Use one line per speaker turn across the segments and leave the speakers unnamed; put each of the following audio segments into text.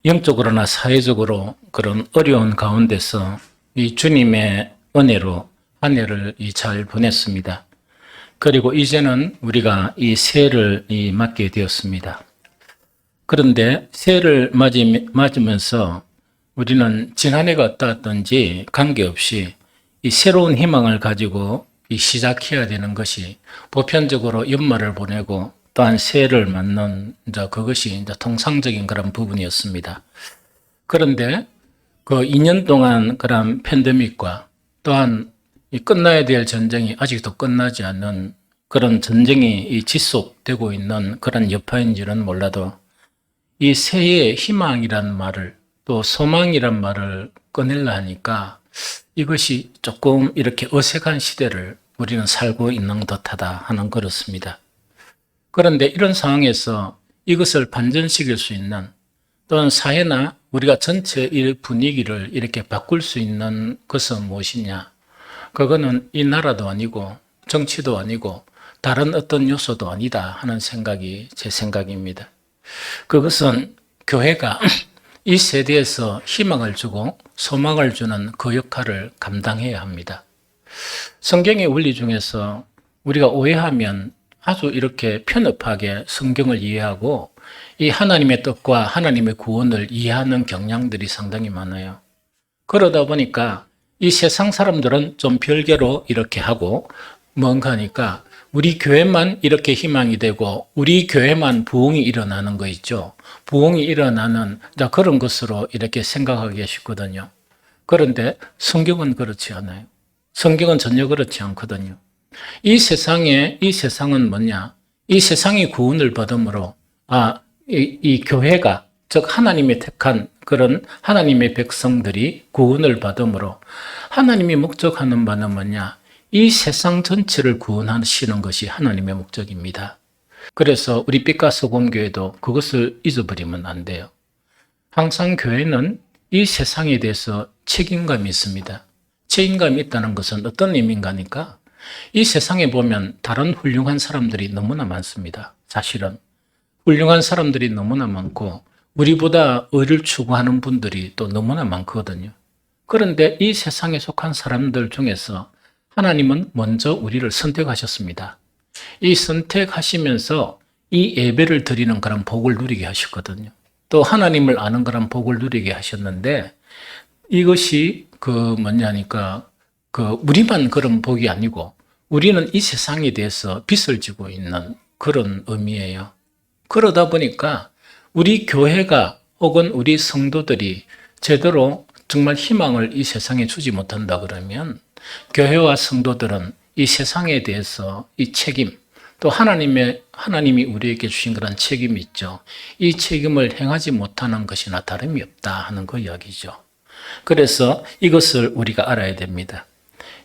영적으로나 사회적으로 그런 어려운 가운데서 이 주님의 은혜로 한 해를 잘 보냈습니다. 그리고 이제는 우리가 이 새해를 맞게 되었습니다. 그런데 새해를 맞으면서 우리는 지난해가 어떠했던지 관계없이 이 새로운 희망을 가지고 시작해야 되는 것이 보편적으로 연말을 보내고 또한 새해를 맞는 그것이 통상적인 그런 부분이었습니다. 그런데 그 2년 동안 그런 팬데믹과 또한 이 끝나야 될 전쟁이 아직도 끝나지 않는 그런 전쟁이 지속되고 있는 그런 여파인지는 몰라도 이 새해의 희망이란 말을 또 소망이란 말을 꺼내려 하니까 이것이 조금 이렇게 어색한 시대를 우리는 살고 있는 듯하다 하는 그렇습니다. 그런데 이런 상황에서 이것을 반전시킬 수 있는 또는 사회나 우리가 전체 이 분위기를 이렇게 바꿀 수 있는 것은 무엇이냐? 그거는 이 나라도 아니고 정치도 아니고 다른 어떤 요소도 아니다 하는 생각이 제 생각입니다. 그것은 교회가 이 세대에서 희망을 주고 소망을 주는 그 역할을 감당해야 합니다. 성경의 원리 중에서 우리가 오해하면 아주 이렇게 편협하게 성경을 이해하고 이 하나님의 뜻과 하나님의 구원을 이해하는 경향들이 상당히 많아요. 그러다 보니까 이 세상 사람들은 좀 별개로 이렇게 하고 뭔가 하니까 우리 교회만 이렇게 희망이 되고 우리 교회만 부흥이 일어나는 거 있죠. 부흥이 일어나는 그런 것으로 이렇게 생각하기 쉽거든요. 그런데 성경은 그렇지 않아요. 성경은 전혀 그렇지 않거든요. 이 세상은 뭐냐? 이 세상이 구원을 받음으로 이 교회가 즉 하나님의 택한 그런 하나님의 백성들이 구원을 받음으로 하나님이 목적하는 바는 뭐냐? 이 세상 전체를 구원하시는 것이 하나님의 목적입니다. 그래서 우리 빛과 소금 교회도 그것을 잊어버리면 안 돼요. 항상 교회는 이 세상에 대해서 책임감이 있습니다. 책임감이 있다는 것은 어떤 의미인가 하니까 이 세상에 보면 다른 훌륭한 사람들이 너무나 많습니다. 사실은 훌륭한 사람들이 너무나 많고 우리보다 의를 추구하는 분들이 또 너무나 많거든요. 그런데 이 세상에 속한 사람들 중에서 하나님은 먼저 우리를 선택하셨습니다. 이 선택하시면서 이 예배를 드리는 그런 복을 누리게 하셨거든요. 또 하나님을 아는 그런 복을 누리게 하셨는데 이것이 뭐냐니까 우리만 그런 복이 아니고 우리는 이 세상에 대해서 빚을 지고 있는 그런 의미예요. 그러다 보니까 우리 교회가 혹은 우리 성도들이 제대로 정말 희망을 이 세상에 주지 못한다 그러면 교회와 성도들은 이 세상에 대해서 이 책임, 또 하나님이 우리에게 주신 그런 책임이 있죠. 이 책임을 행하지 못하는 것이나 다름이 없다 하는 그 이야기죠. 그래서 이것을 우리가 알아야 됩니다.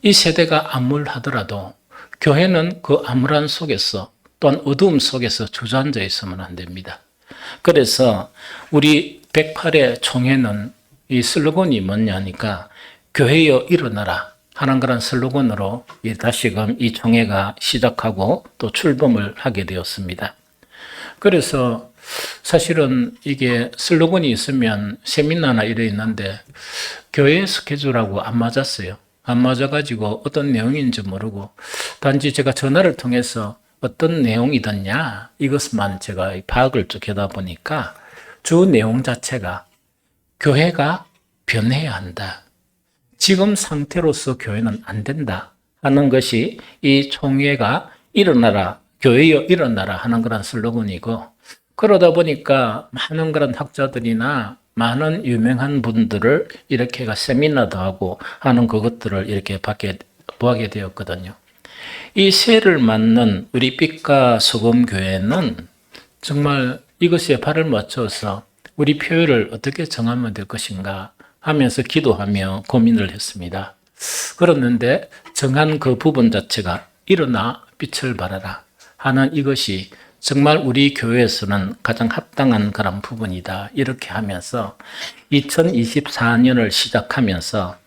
이 세대가 암울하더라도 교회는 그 암울한 속에서 또한 어두움 속에서 주저앉아 있으면 안 됩니다. 그래서 우리 108의 총회는 이 슬로건이 뭐냐니까 교회여 일어나라 하는 그런 슬로건으로 다시금 이 총회가 시작하고 또 출범을 하게 되었습니다. 그래서 사실은 이게 슬로건이 있으면 세미나나 이래 있는데 교회 스케줄하고 안 맞았어요. 안 맞아가지고 어떤 내용인지 모르고 단지 제가 전화를 통해서 어떤 내용이더냐 이것만 제가 파악을 쭉 하다 보니까 주 내용 자체가 교회가 변해야 한다. 지금 상태로서 교회는 안 된다 하는 것이 이 총회가 일어나라, 교회여 일어나라 하는 그런 슬로건이고 그러다 보니까 많은 그런 학자들이나 많은 유명한 분들을 이렇게 세미나도 하고 하는 그것들을 이렇게 보게 되었거든요. 이 새를 맞는 우리 빛과 소금 교회는 정말 이것에 발을 맞춰서 우리 표현을 어떻게 정하면 될 것인가 하면서 기도하며 고민을 했습니다. 그랬는데 정한 그 부분 자체가 일어나 빛을 발하라 하는 이것이 정말 우리 교회에서는 가장 합당한 그런 부분이다. 이렇게 하면서 2024년을 시작하면서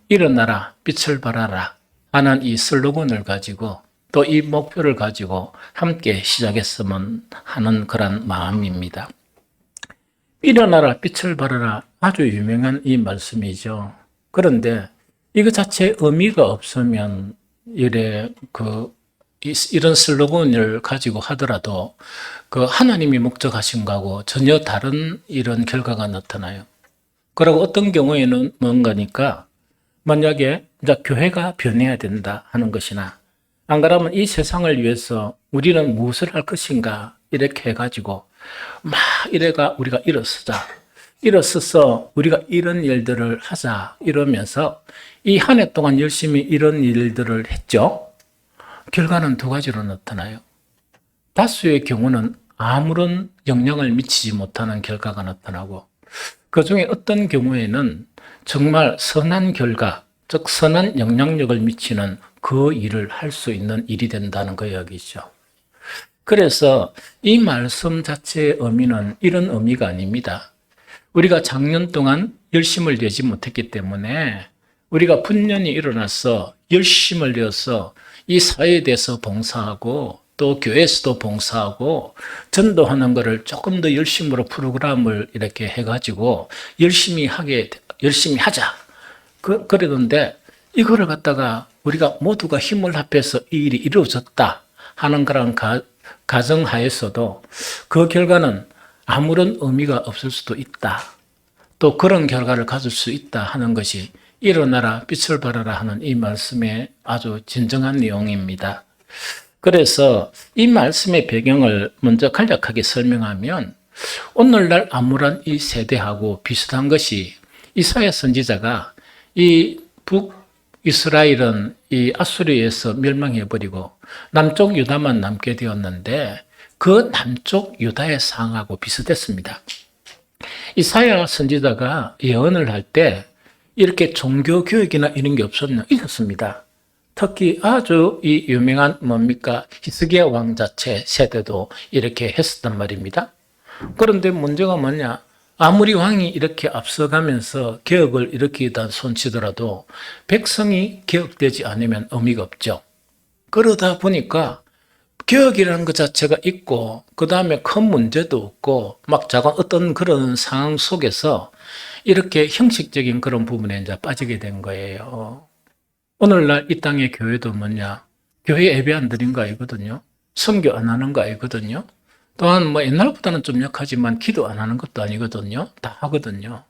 일어나라, 빛을 발하라 하는 이 슬로건을 가지고 또 이 목표를 가지고 함께 시작했으면 하는 그런 마음입니다. 일어나라 빛을 발하라 아주 유명한 이 말씀이죠. 그런데 이거 자체에 의미가 없으면 이런 슬로건을 가지고 하더라도 그 하나님이 목적하신 거하고 전혀 다른 이런 결과가 나타나요. 그리고 어떤 경우에는 뭔가니까 만약에 이제 교회가 변해야 된다 하는 것이나 안 그러면 이 세상을 위해서 우리는 무엇을 할 것인가 이렇게 해가지고 막 우리가 일어서서 우리가 이런 일들을 하자 이러면서 이 한 해 동안 열심히 이런 일들을 했죠. 결과는 두 가지로 나타나요. 다수의 경우는 아무런 영향을 미치지 못하는 결과가 나타나고 그 중에 어떤 경우에는 정말 선한 결과, 즉 선한 영향력을 미치는 그 일을 할 수 있는 일이 된다는 거 이야기죠. 그래서 이 말씀 자체의 의미는 이런 의미가 아닙니다. 우리가 작년 동안 열심을 내지 못했기 때문에 우리가 분연히 일어나서 열심을 내어서 이 사회에 대해서 봉사하고 또 교회에서도 봉사하고 전도하는 것을 조금 더 열심으로 프로그램을 이렇게 해가지고 열심히 하자. 그러던데 이거를 갖다가 우리가 모두가 힘을 합해서 이 일이 이루어졌다 하는 그런 가정하에서도 그 결과는 아무런 의미가 없을 수도 있다. 또 그런 결과를 가질 수 있다 하는 것이 일어나라 빛을 발하라 하는 이 말씀의 아주 진정한 내용입니다. 그래서 이 말씀의 배경을 먼저 간략하게 설명하면 오늘날 암울한 이 세대하고 비슷한 것이 이사야 선지자가 이 북이스라엘은 이 아수르에서 멸망해버리고 남쪽 유다만 남게 되었는데 그 남쪽 유다의 상황하고 비슷했습니다. 이사야 선지자가 예언을 할 때 이렇게 종교 교육이나 이런 게 있었습니다. 특히 아주 이 유명한 히스기야 왕 자체 세대도 이렇게 했었단 말입니다. 그런데 문제가 뭐냐? 아무리 왕이 이렇게 앞서가면서 개혁을 일으키다 손치더라도 백성이 개혁되지 않으면 의미가 없죠. 그러다 보니까 개혁이라는 것 자체가 있고 그 다음에 큰 문제도 없고 막 작은 어떤 그런 상황 속에서 이렇게 형식적인 그런 부분에 이제 빠지게 된 거예요. 오늘날 이 땅의 교회도 뭐냐? 교회 예배 안 드린 거 아니거든요. 선교 안 하는 거 아니거든요. 또한 옛날보다는 좀 약하지만 기도 안 하는 것도 아니거든요. 다 하거든요.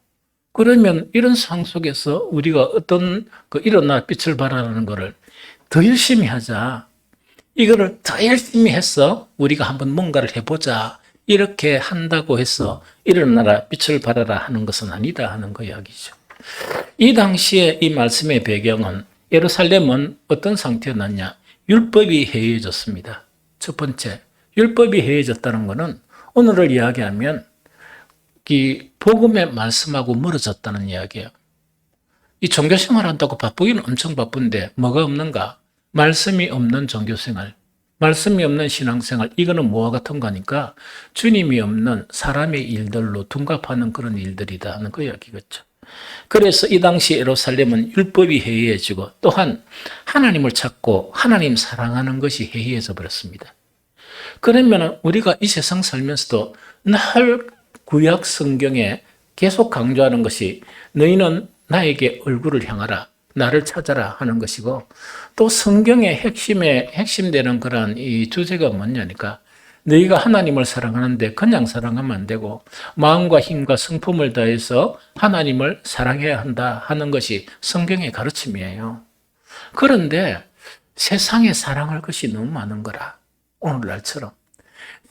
그러면 이런 상황 속에서 우리가 어떤 일어나 빛을 발하는 거를 더 열심히 하자. 이거를 더 열심히 해서 우리가 한번 뭔가를 해보자. 이렇게 한다고 해서 일어나라 빛을 발하라 하는 것은 아니다 하는 거 이야기죠. 이 당시에 이 말씀의 배경은 예루살렘은 어떤 상태였느냐? 율법이 해이해졌습니다. 첫 번째, 율법이 해이해졌다는 것은 오늘을 이야기하면 이 복음의 말씀하고 멀어졌다는 이야기예요. 이 종교생활 한다고 바쁘기는 엄청 바쁜데 뭐가 없는가? 말씀이 없는 종교생활, 말씀이 없는 신앙생활, 이거는 뭐와 같은 거니까 주님이 없는 사람의 일들로 둔갑하는 그런 일들이다 하는 거 이야기겠죠. 그래서 이 당시 예루살렘은 율법이 해이해지고 또한 하나님을 찾고 하나님 사랑하는 것이 해이해져 버렸습니다. 그러면 우리가 이 세상 살면서도 늘 구약 성경에 계속 강조하는 것이 너희는 나에게 얼굴을 향하라, 나를 찾아라 하는 것이고 또 성경의 핵심되는 그런 이 주제가 뭐냐니까 너희가 하나님을 사랑하는데 그냥 사랑하면 안 되고 마음과 힘과 성품을 다해서 하나님을 사랑해야 한다 하는 것이 성경의 가르침이에요. 그런데 세상에 사랑할 것이 너무 많은 거라. 오늘날처럼.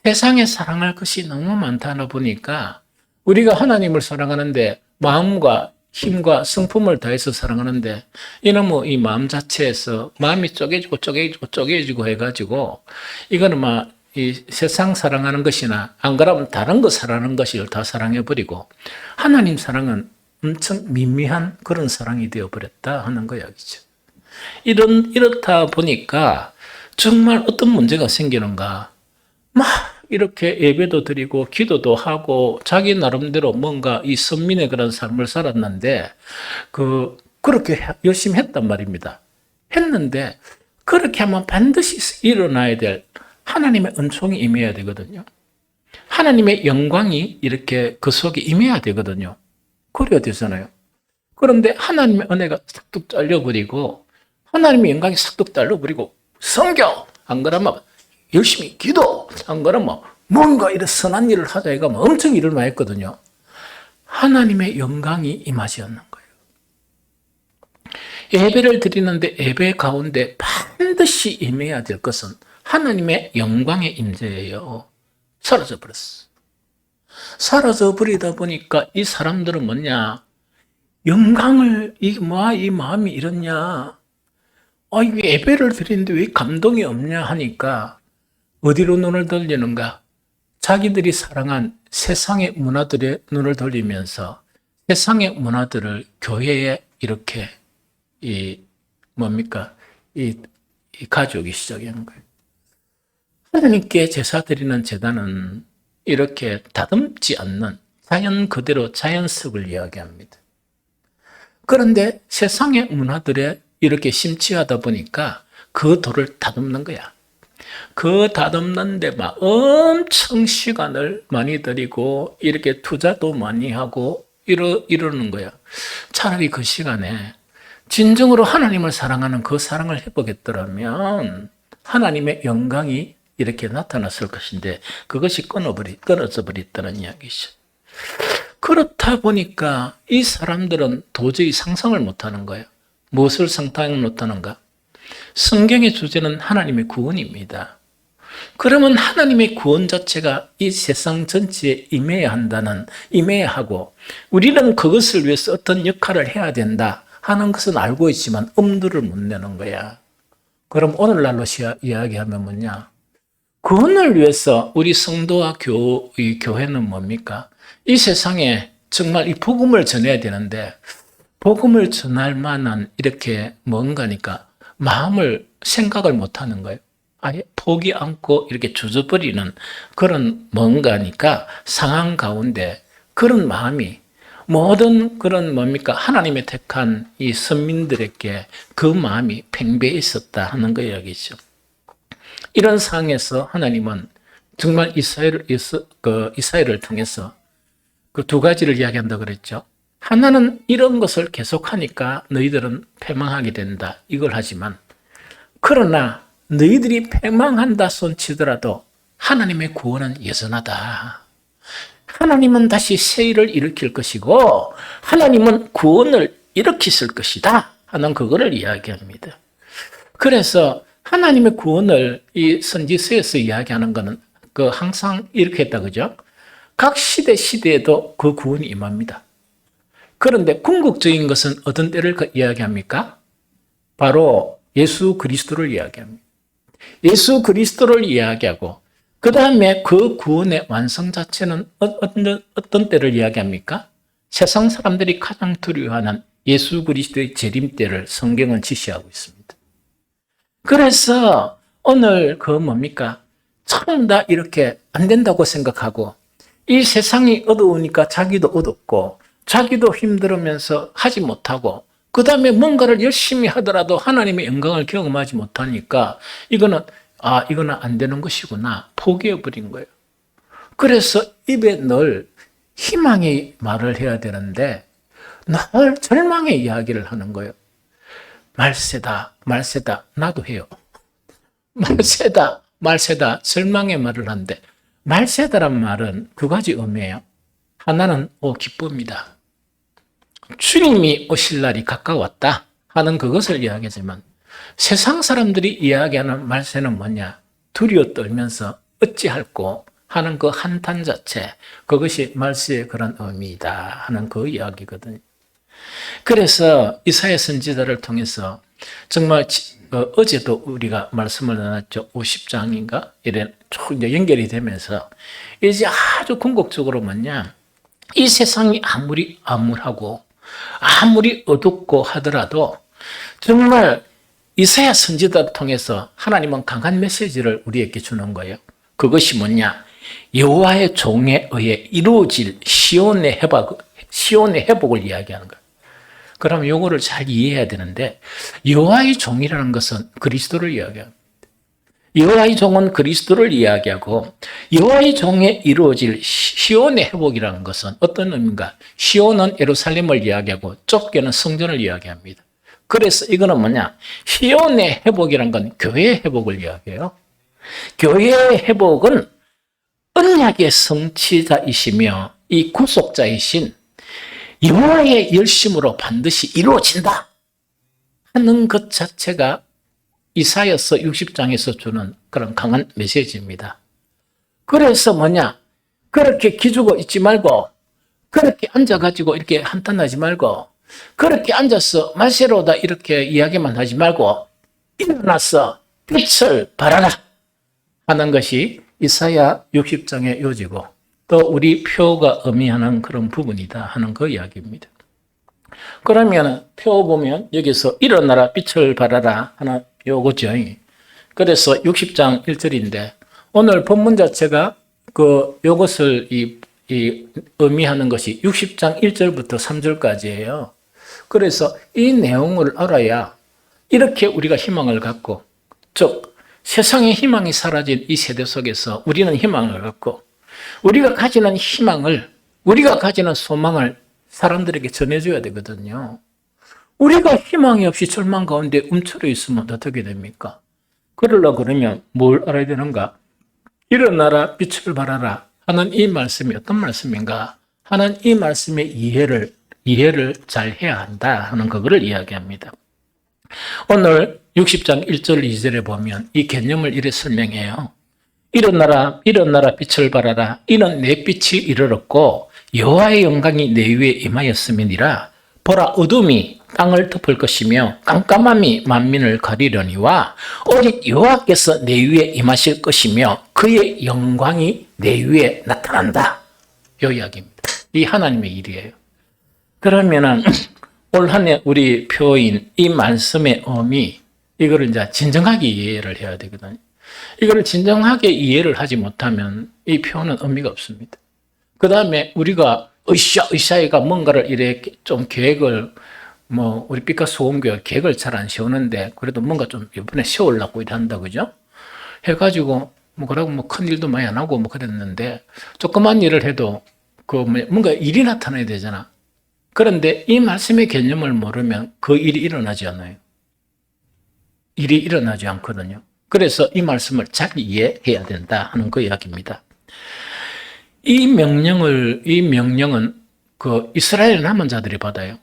세상에 사랑할 것이 너무 많다 보니까 우리가 하나님을 사랑하는데 마음과 힘과 성품을 다해서 사랑하는데 이놈의 이 마음 자체에서 마음이 쪼개지고 해가지고 이거는 막 이 세상 사랑하는 것이나 안 그러면 다른 거 사랑하는 것을 다 사랑해버리고 하나님 사랑은 엄청 미미한 그런 사랑이 되어버렸다 하는 거 이야기죠. 이렇다 보니까 정말 어떤 문제가 생기는가. 막 이렇게 예배도 드리고 기도도 하고 자기 나름대로 뭔가 이 선민의 그런 삶을 살았는데 그렇게 열심히 했단 말입니다. 했는데 그렇게 하면 반드시 일어나야 될 하나님의 은총이 임해야 되거든요. 하나님의 영광이 이렇게 그 속에 임해야 되거든요. 그래야 되잖아요. 그런데 하나님의 은혜가 싹둑 잘려버리고 하나님의 영광이 싹둑 잘려버리고 성경 안 그러면 열심히 기도 안 그러면 뭔가 이런 선한 일을 하자 해가 엄청 일을 많이 했거든요. 하나님의 영광이 임하지 않는 거예요. 예배를 드리는데 예배 가운데 반드시 임해야 될 것은 하나님의 영광의 임재예요. 사라져 버렸어. 사라져 버리다 보니까 이 사람들은 뭐냐? 영광을 이 마음이 이렇냐? 이게 예배를 드리는데 왜 감동이 없냐 하니까 어디로 눈을 돌리는가? 자기들이 사랑한 세상의 문화들의 눈을 돌리면서 세상의 문화들을 교회에 이렇게 가져오기 시작하는 거예요. 하나님께 제사 드리는 제단은 이렇게 다듬지 않는 자연 그대로 자연석을 이야기합니다. 그런데 세상의 문화들에 이렇게 심취하다 보니까 그 돌을 다듬는 거야. 그 다듬는데 막 엄청 시간을 많이 들이고 이렇게 투자도 많이 하고 이러는 거야. 차라리 그 시간에 진정으로 하나님을 사랑하는 그 사랑을 해보겠더라면 하나님의 영광이 이렇게 나타났을 것인데 그것이 끊어져 버렸다는 이야기죠. 그렇다 보니까 이 사람들은 도저히 상상을 못하는 거예요. 무엇을 상상을 못하는가? 성경의 주제는 하나님의 구원입니다. 그러면 하나님의 구원 자체가 이 세상 전체에 임해야 하고 우리는 그것을 위해서 어떤 역할을 해야 된다 하는 것은 알고 있지만 엄두를 못 내는 거야. 그럼 오늘날로 이야기하면 뭐냐? 구원을 위해서 우리 성도와 교회는 뭡니까? 이 세상에 정말 이 복음을 전해야 되는데 복음을 전할 만한 이렇게 뭔가니까 생각을 못 하는 거예요. 아예 포기 않고 이렇게 주저버리는 그런 뭔가니까 상황 가운데 그런 마음이 모든 그런 하나님의 택한 이 선민들에게 그 마음이 팽배해 있었다 하는 거 이야기죠. 이런 상황에서 하나님은 정말 이스라엘을 통해서 그 두 가지를 이야기한다 그랬죠. 하나는 이런 것을 계속하니까 너희들은 패망하게 된다. 이걸 하지만 그러나 너희들이 패망한다 손치더라도 하나님의 구원은 여전하다. 하나님은 다시 새 일을 일으킬 것이고 하나님은 구원을 일으키실 것이다 하는 그거를 이야기합니다. 그래서 하나님의 구원을 이 선지서에서 이야기하는 것은 항상 이렇게 했다 그죠? 각 시대에도 그 구원이 임합니다. 그런데 궁극적인 것은 어떤 때를 이야기합니까? 바로 예수 그리스도를 이야기합니다. 예수 그리스도를 이야기하고 그 다음에 그 구원의 완성 자체는 어떤 때를 이야기합니까? 세상 사람들이 가장 두려워하는 예수 그리스도의 재림 때를 성경은 지시하고 있습니다. 그래서 오늘 처음 다 이렇게 안 된다고 생각하고 이 세상이 어두우니까 자기도 어둡고 자기도 힘들으면서 하지 못하고 그 다음에 뭔가를 열심히 하더라도 하나님의 영광을 경험하지 못하니까 이거는 안 되는 것이구나 포기해버린 거예요. 그래서 입에 늘 희망의 말을 해야 되는데 늘 절망의 이야기를 하는 거예요. 말세다 나도 해요. 말세다 절망의 말을 하는데 말세다란 말은 두 가지 의미예요. 하나는 기쁩니다. 주님이 오실 날이 가까웠다 하는 그것을 이야기하지만 세상 사람들이 이야기하는 말세는 뭐냐? 두려워 떨면서 어찌할꼬 하는 그 한탄 자체 그것이 말세의 그런 의미이다 하는 그 이야기거든요. 그래서 이사야 선지자를 통해서 정말 어제도 우리가 말씀을 나눴죠. 50장인가? 이래 쭉 연결이 되면서 이제 아주 궁극적으로 이 세상이 아무리 암울하고 아무리 어둡고 하더라도 정말 이사야 선지자를 통해서 하나님은 강한 메시지를 우리에게 주는 거예요. 그것이 뭐냐? 여호와의 종에 의해 이루어질 시온의 회복을 이야기하는 거예요. 그럼 요거를 잘 이해해야 되는데 여호와의 종이라는 것은 그리스도를 이야기합니다. 여호와의 종은 그리스도를 이야기하고 여호와의 종에 이루어질 시온의 회복이라는 것은 어떤 의미인가? 시온은 예루살렘을 이야기하고 좁게는 성전을 이야기합니다. 그래서 이거는 뭐냐? 시온의 회복이라는 건 교회의 회복을 이야기해요. 교회의 회복은 언약의 성취자이시며 이 구속자이신 여호와의 열심으로 반드시 이루어진다 하는 것 자체가 이사야서 60장에서 주는 그런 강한 메시지입니다. 그래서 뭐냐? 그렇게 기죽어 있지 말고, 그렇게 앉아가지고 이렇게 한탄하지 말고, 그렇게 앉아서 마세로다 이렇게 이야기만 하지 말고, 일어나서 빛을 발하라 하는 것이 이사야 60장의 요지고, 또 우리 표가 의미하는 그런 부분이다 하는 그 이야기입니다. 그러면 표 보면 여기서 일어나라 빛을 발하라 하는 요거죠. 그래서 60장 1절인데 오늘 본문 자체가 요것을 의미하는 것이 60장 1절부터 3절까지예요. 그래서 이 내용을 알아야 이렇게 우리가 희망을 갖고, 즉 세상의 희망이 사라진 이 세대 속에서 우리는 희망을 갖고 우리가 가지는 희망을, 우리가 가지는 소망을 사람들에게 전해줘야 되거든요. 우리가 희망이 없이 절망 가운데 움츠러 있으면 어떻게 됩니까? 그러면 뭘 알아야 되는가? 일어나라 빛을 발하라 하는 이 말씀이 어떤 말씀인가 하는 이 말씀의 이해를 잘 해야 한다 하는 그거를 이야기합니다. 오늘 60장 1절 2절에 보면 이 개념을 이렇게 설명해요. 일어나라 빛을 발하라. 이는 내 빛이 이르렀고 여호와의 영광이 내 위에 임하였음이니라. 보라, 어둠이 땅을 덮을 것이며 깜깜함이 만민을 가리려니와 오직 여호와께서 내 위에 임하실 것이며 그의 영광이 내 위에 나타난다. 이 이야기입니다. 이 하나님의 일이에요. 그러면은 올 한 해 우리 표인 이 말씀의 의미, 이거를 이제 진정하게 이해를 해야 되거든요. 이거를 진정하게 이해를 하지 못하면 이 표는 의미가 없습니다. 그 다음에 우리가 으쌰가 뭔가를 이렇게 좀 계획을, 우리 피카소 온교회 계획을 잘 안 세우는데, 그래도 뭔가 좀 이번에 세우려고 한다, 그죠? 해가지고, 그러고 큰 일도 많이 안 하고 그랬는데, 조그만 일을 해도 뭔가 일이 나타나야 되잖아. 그런데 이 말씀의 개념을 모르면 그 일이 일어나지 않아요. 일이 일어나지 않거든요. 그래서 이 말씀을 잘 이해해야 된다 하는 그 이야기입니다. 이 명령은 그 이스라엘 남은 자들이 받아요.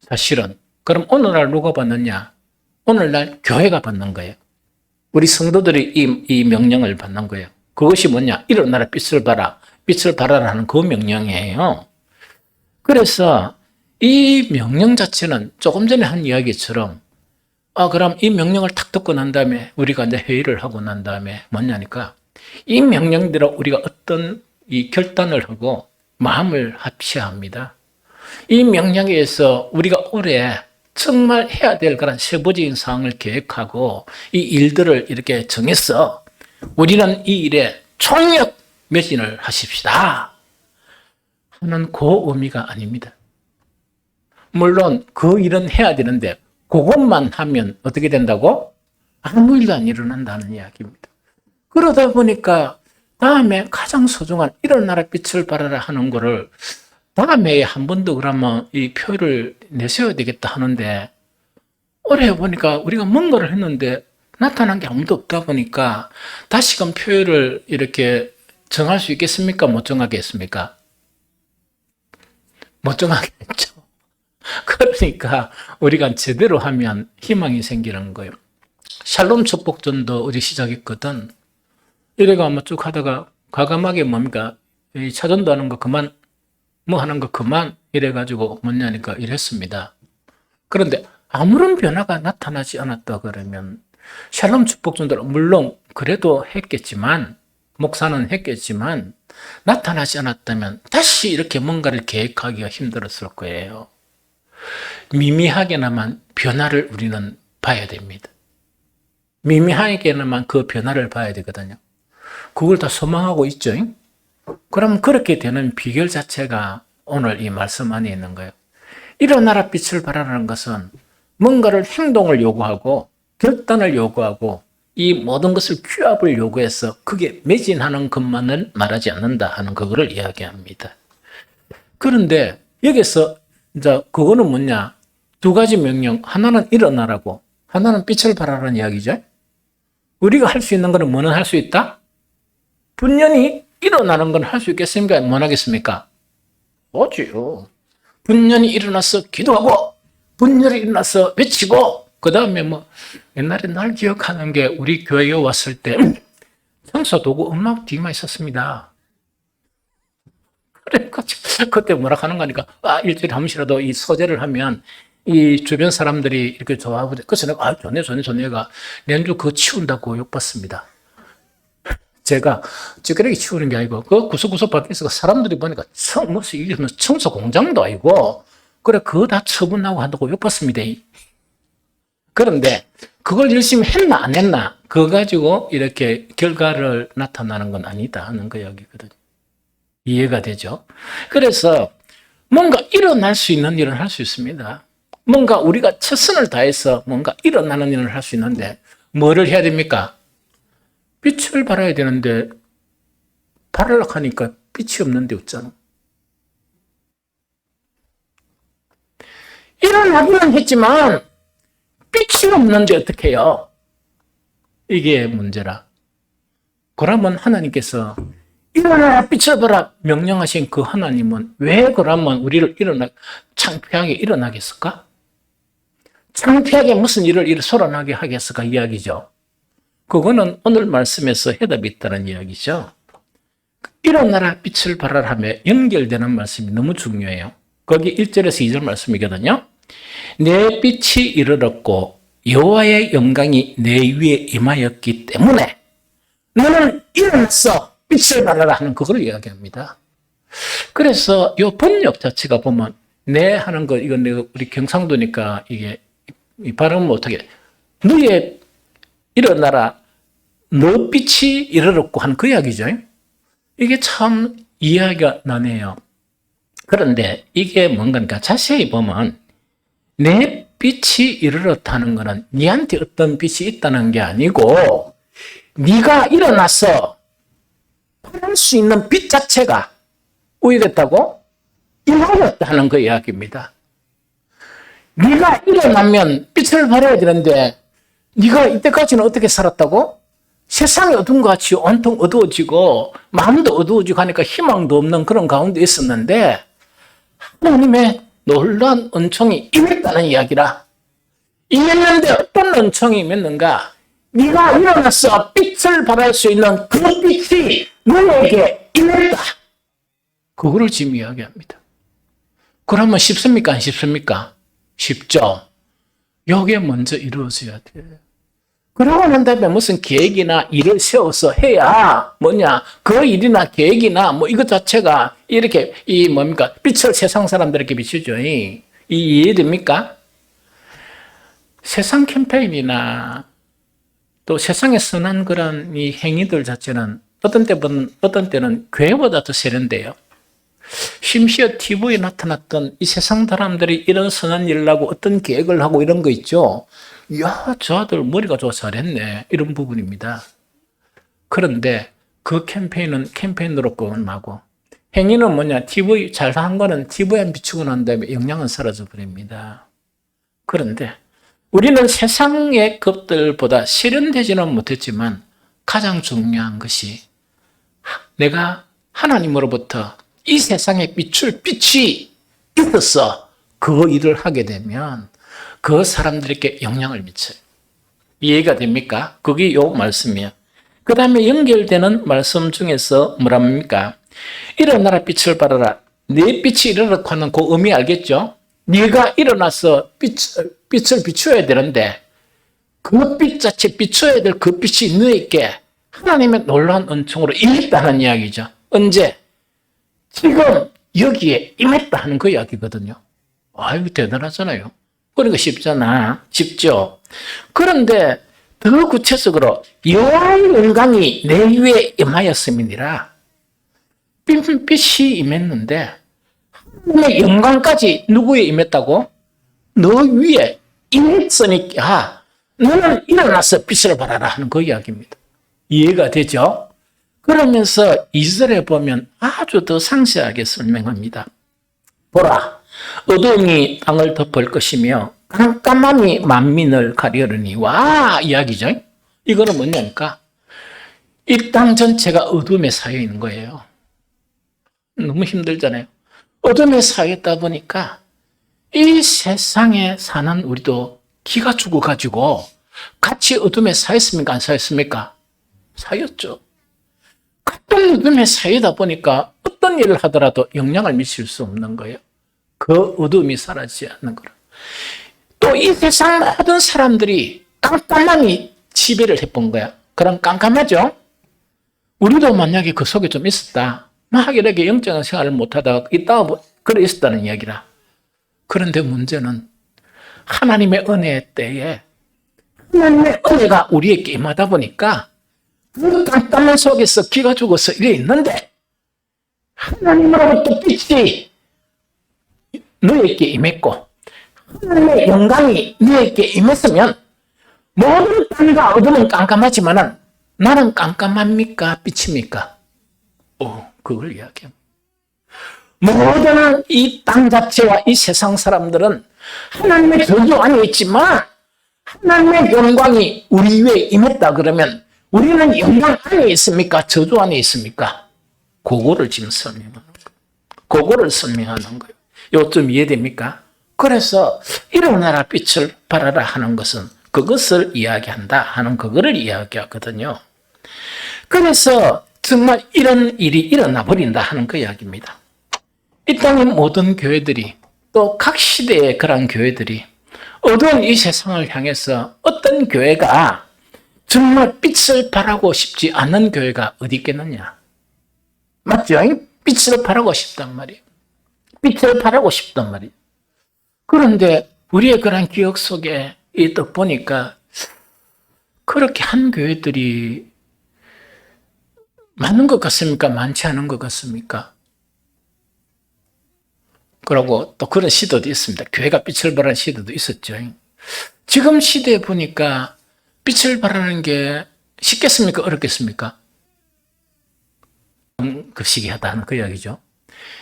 사실은. 그럼 오늘날 누가 받느냐? 오늘날 교회가 받는 거예요. 우리 성도들이 이 명령을 받는 거예요. 그것이 뭐냐? 일어나라 빛을 발하라 하는 그 명령이에요. 그래서 이 명령 자체는 조금 전에 한 이야기처럼, 그럼 이 명령을 탁 듣고 난 다음에 우리가 이제 회의를 하고 난 다음에 뭐냐니까, 이 명령대로 우리가 어떤 이 결단을 하고 마음을 합쳐야 합니다. 이 명령에 의해서 우리가 올해 정말 해야 될 그런 세부적인 사항을 계획하고 이 일들을 이렇게 정해서 우리는 이 일에 총력 매진을 하십시다 하는 그 의미가 아닙니다. 물론 그 일은 해야 되는데 그것만 하면 어떻게 된다고? 아무 일도 안 일어난다는 이야기입니다. 그러다 보니까 다음에 가장 소중한 일어나라 빛을 발하라 하는 거를 다음에 한 번 더 그러면 이 표를 내세워야 되겠다 하는데, 올해 보니까 우리가 뭔가를 했는데 나타난 게 아무도 없다 보니까 다시금 표를 이렇게 정할 수 있겠습니까? 못 정하겠습니까? 못 정하겠죠. 그러니까 우리가 제대로 하면 희망이 생기는 거예요. 샬롬 축복전도 우리 시작했거든. 이래가 쭉 하다가 과감하게 뭡니까? 이 차전도 하는 거 그만, 하는 거 그만, 이래가지고 뭐냐니까 이랬습니다. 그런데 아무런 변화가 나타나지 않았다 그러면 샬롬 축복전도는 물론 그래도 했겠지만, 목사는 했겠지만 나타나지 않았다면 다시 이렇게 뭔가를 계획하기가 힘들었을 거예요. 미미하게나마 변화를 우리는 봐야 됩니다. 미미하게나마 그 변화를 봐야 되거든요. 그걸 다 소망하고 있죠. 그럼 그렇게 되는 비결 자체가 오늘 이 말씀 안에 있는 거예요. 일어나라 빛을 발하라는 것은 뭔가를 행동을 요구하고 결단을 요구하고 이 모든 것을 규합을 요구해서 그게 매진하는 것만을 말하지 않는다 하는 그거를 이야기합니다. 그런데 여기서 이제 그거는 뭐냐? 두 가지 명령, 하나는 일어나라고, 하나는 빛을 발하라는 이야기죠. 우리가 할 수 있는 거는 뭐는 할 수 있다? 분연히 일어나는 건 할 수 있겠습니까? 못 하겠습니까? 뭐지요. 분연히 일어나서 기도하고, 분연히 일어나서 외치고, 그 다음에 뭐, 옛날에 날 기억하는 게 우리 교회에 왔을 때 청소 도구 음악 뒤만 있었습니다. 그래가지고 그때 뭐라 하는 거니까, 일주일에 한 번씩이라도 이 소재를 하면 이 주변 사람들이 이렇게 좋아하고, 그래서 내가, 좋네가 내주 그거 치운다고 욕받습니다. 제가 찌그레기 치우는 게 아니고, 그 구석구석 밖에서 사람들이 보니까, 무슨 이게 청소 공장도 아니고, 그래, 그거 다 처분하고 한다고 욕받습니다. 그런데, 그걸 열심히 했나, 안 했나, 그거 가지고 이렇게 결과를 나타나는 건 아니다 하는 거 여기거든요. 이해가 되죠? 그래서, 뭔가 일어날 수 있는 일은 할 수 있습니다. 뭔가 우리가 최선을 다해서 뭔가 일어나는 일을 할 수 있는데, 뭐를 해야 됩니까? 빛을 발해야 되는데 발하려고 하니까 빛이 없는데 없잖아. 일어나기는 했지만 빛이 없는데 어떻게 해요? 이게 문제라. 그러면 하나님께서 일어나라 빛을 발하 명령하신 그 하나님은 왜 그러면 우리를 창피하게 일어나게 했을까? 창피하게 무슨 일을 소란하게 하겠을까 이야기죠. 그거는 오늘 말씀에서 해답이 있다는 이야기죠. 일어나라 빛을 발하라 하며 연결되는 말씀이 너무 중요해요. 거기 1절에서 2절 말씀이거든요. 내 빛이 이르렀고 여호와의 영광이 내 위에 임하였기 때문에 너는 일어났어 빛을 발하라 하는 그걸 이야기합니다. 그래서 이 번역 자체가 보면 내 하는 거 이건 내가 우리 경상도니까 이게 발음 못하게 너의 일어나라, 너 빛이 이르렀고 하는 그 이야기죠. 이게 참 이해가 나네요. 그런데 이게 뭔가 자세히 보면 내 빛이 이르렀다는 것은 네한테 어떤 빛이 있다는 게 아니고 네가 일어나서 할 수 있는 빛 자체가 우유됐다고 임하였다는 그 이야기입니다. 네가 일어나면 빛을 발해야 되는데 네가 이때까지는 어떻게 살았다고? 세상이 어둠과 같이 온통 어두워지고 마음도 어두워지고 하니까 희망도 없는 그런 가운데 있었는데 하나님의 놀라운 은총이 임했다는 이야기라. 임했는데 어떤 은총이 임했는가? 네가 일어나서 빛을 발할 수 있는 그 빛이 너에게 임했다. 그거를 지금 이야기합니다. 그러면 쉽습니까? 안 쉽습니까? 쉽죠. 여기에 먼저 이루어져야 돼요. 그러고 난 다음에 무슨 계획이나 일을 세워서 해야 뭐냐, 그 일이나 계획이나 뭐 이것 자체가 이렇게 빛을 세상 사람들에게 비추죠. 이해됩니까? 세상 캠페인이나 또 세상에 선한 그런 이 행위들 자체는 어떤 때는 교회보다 더 세련돼요. 심지어 TV에 나타났던 이 세상 사람들이 이런 선한 일을 하고 어떤 계획을 하고 이런 거 있죠. 야, 저 아들 머리가 좋아 잘했네. 이런 부분입니다. 그런데 그 캠페인은 캠페인으로 끝나고 행위는 뭐냐? TV 잘한 거는 TV에 비추고 난 다음에 영향은 사라져 버립니다. 그런데 우리는 세상의 것들보다 세련되지는 못했지만 가장 중요한 것이 내가 하나님으로부터 이 세상에 비출 빛이 있어서 그 일을 하게 되면 그 사람들에게 영향을 미쳐요. 이해가 됩니까? 그게 요 말씀이에요. 그 다음에 연결되는 말씀 중에서 뭐랍니까? 일어나라 빛을 발하라. 내 빛이 일어나고 하는 그 의미 알겠죠? 네가 일어나서 빛을 비추어야 되는데 그 빛 자체 비추어야 될 그 빛이 너에게 하나님의 놀라운 은총으로 임했다는 이야기죠. 언제? 지금 여기에 임했다 하는 그 이야기거든요. 아유, 대단하잖아요. 그러니까 쉽죠? 그런데 더 구체적으로 여호와의 영광이 내 위에 임하였음이니라. 빛이 임했는데 하나님의 영광까지 누구에 임했다고? 너 위에 임했으니까 너는 일어나서 빛을 발하라 하는 그 이야기입니다. 이해가 되죠? 그러면서 2절에 보면 아주 더 상세하게 설명합니다. 보라, 어둠이 땅을 덮을 것이며 깜깜함이 만민을 가려르니. 와, 이야기죠. 이거는 뭐냐니까 이 땅 전체가 어둠에 쌓여 있는 거예요. 너무 힘들잖아요. 어둠에 쌓여 있다 보니까 이 세상에 사는 우리도 기가 죽어가지고 같이 어둠에 쌓였습니까? 안 쌓였습니까? 쌓였죠. 같은 어둠에 쌓이다 보니까 어떤 일을 하더라도 영향을 미칠 수 없는 거예요. 그 어둠이 사라지지 않는 거라. 또 이 세상 모든 사람들이 깜깜함이 지배를 해본 거야. 그럼 깜깜하죠? 우리도 만약에 그 속에 좀 있었다. 막 이렇게 영적인 생활을 못하다가 있다가 그래 있었다는 이야기라. 그런데 문제는 하나님의 은혜의 때에 하나님의 은혜가 우리에게 임하다 보니까 그 깜깜한 속에서 기가 죽어서 이래 있는데 하나님으로부터 빛이 너에게 임했고 하나님의 영광이 너에게 임했으면 모든 땅과 어둠은 깜깜하지만은 나는 깜깜합니까? 빛입니까? 그걸 이야기합니다. 모든 이 땅 자체와 이 세상 사람들은 하나님의 저주 안에 있지만 하나님의 영광이 우리 위에 임했다 그러면 우리는 영광 안에 있습니까? 저주 안에 있습니까? 그거를 지금 설명하는 거예요. 그거를 설명하는 거예요. 요점 이해됩니까? 그래서 일어나라 빛을 발하라 하는 것은 그것을 이야기한다 하는 그거를 이야기하거든요. 그래서 정말 이런 일이 일어나 버린다 하는 그 이야기입니다. 이 땅의 모든 교회들이 또 각 시대의 그런 교회들이 어두운 이 세상을 향해서 어떤 교회가 정말 빛을 발하고 싶지 않은 교회가 어디 있겠느냐? 맞죠? 빛을 발하고 싶단 말이에요. 빛을 발하고 싶단 말이에요. 그런데 우리의 그런 기억 속에 딱 보니까 그렇게 한 교회들이 많은 것 같습니까? 많지 않은 것 같습니까? 그러고 또 그런 시대도 있습니다. 교회가 빛을 발하는 시대도 있었죠. 지금 시대에 보니까 빛을 발하는 게 쉽겠습니까? 어렵겠습니까? 그 시기하다는 그 이야기죠.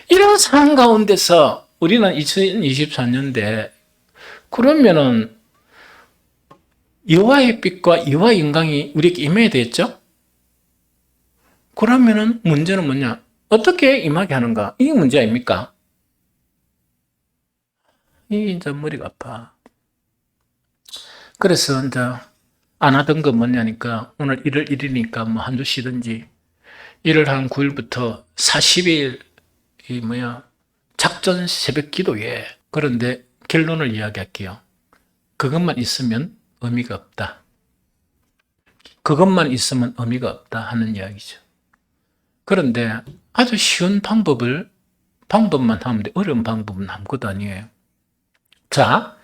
이런 상황 가운데서 우리는 2024년대 그러면은 여호와의 빛과 여호와의 영광이 우리에게 임해야 되겠죠? 그러면은 문제는 뭐냐? 어떻게 임하게 하는가? 이게 문제 아닙니까? 이게 이제 머리가 아파. 그래서 이제 안 하던 거 뭐냐니까 오늘 1월 1일이니까 뭐 한 주 쉬든지 1월 한 9일부터 40일 작전 새벽 기도회. 그런데 결론을 이야기할게요. 그것만 있으면 의미가 없다. 그것만 있으면 의미가 없다 하는 이야기죠. 그런데 아주 쉬운 방법만 하면 돼. 어려운 방법은 아무것도 아니에요. 자,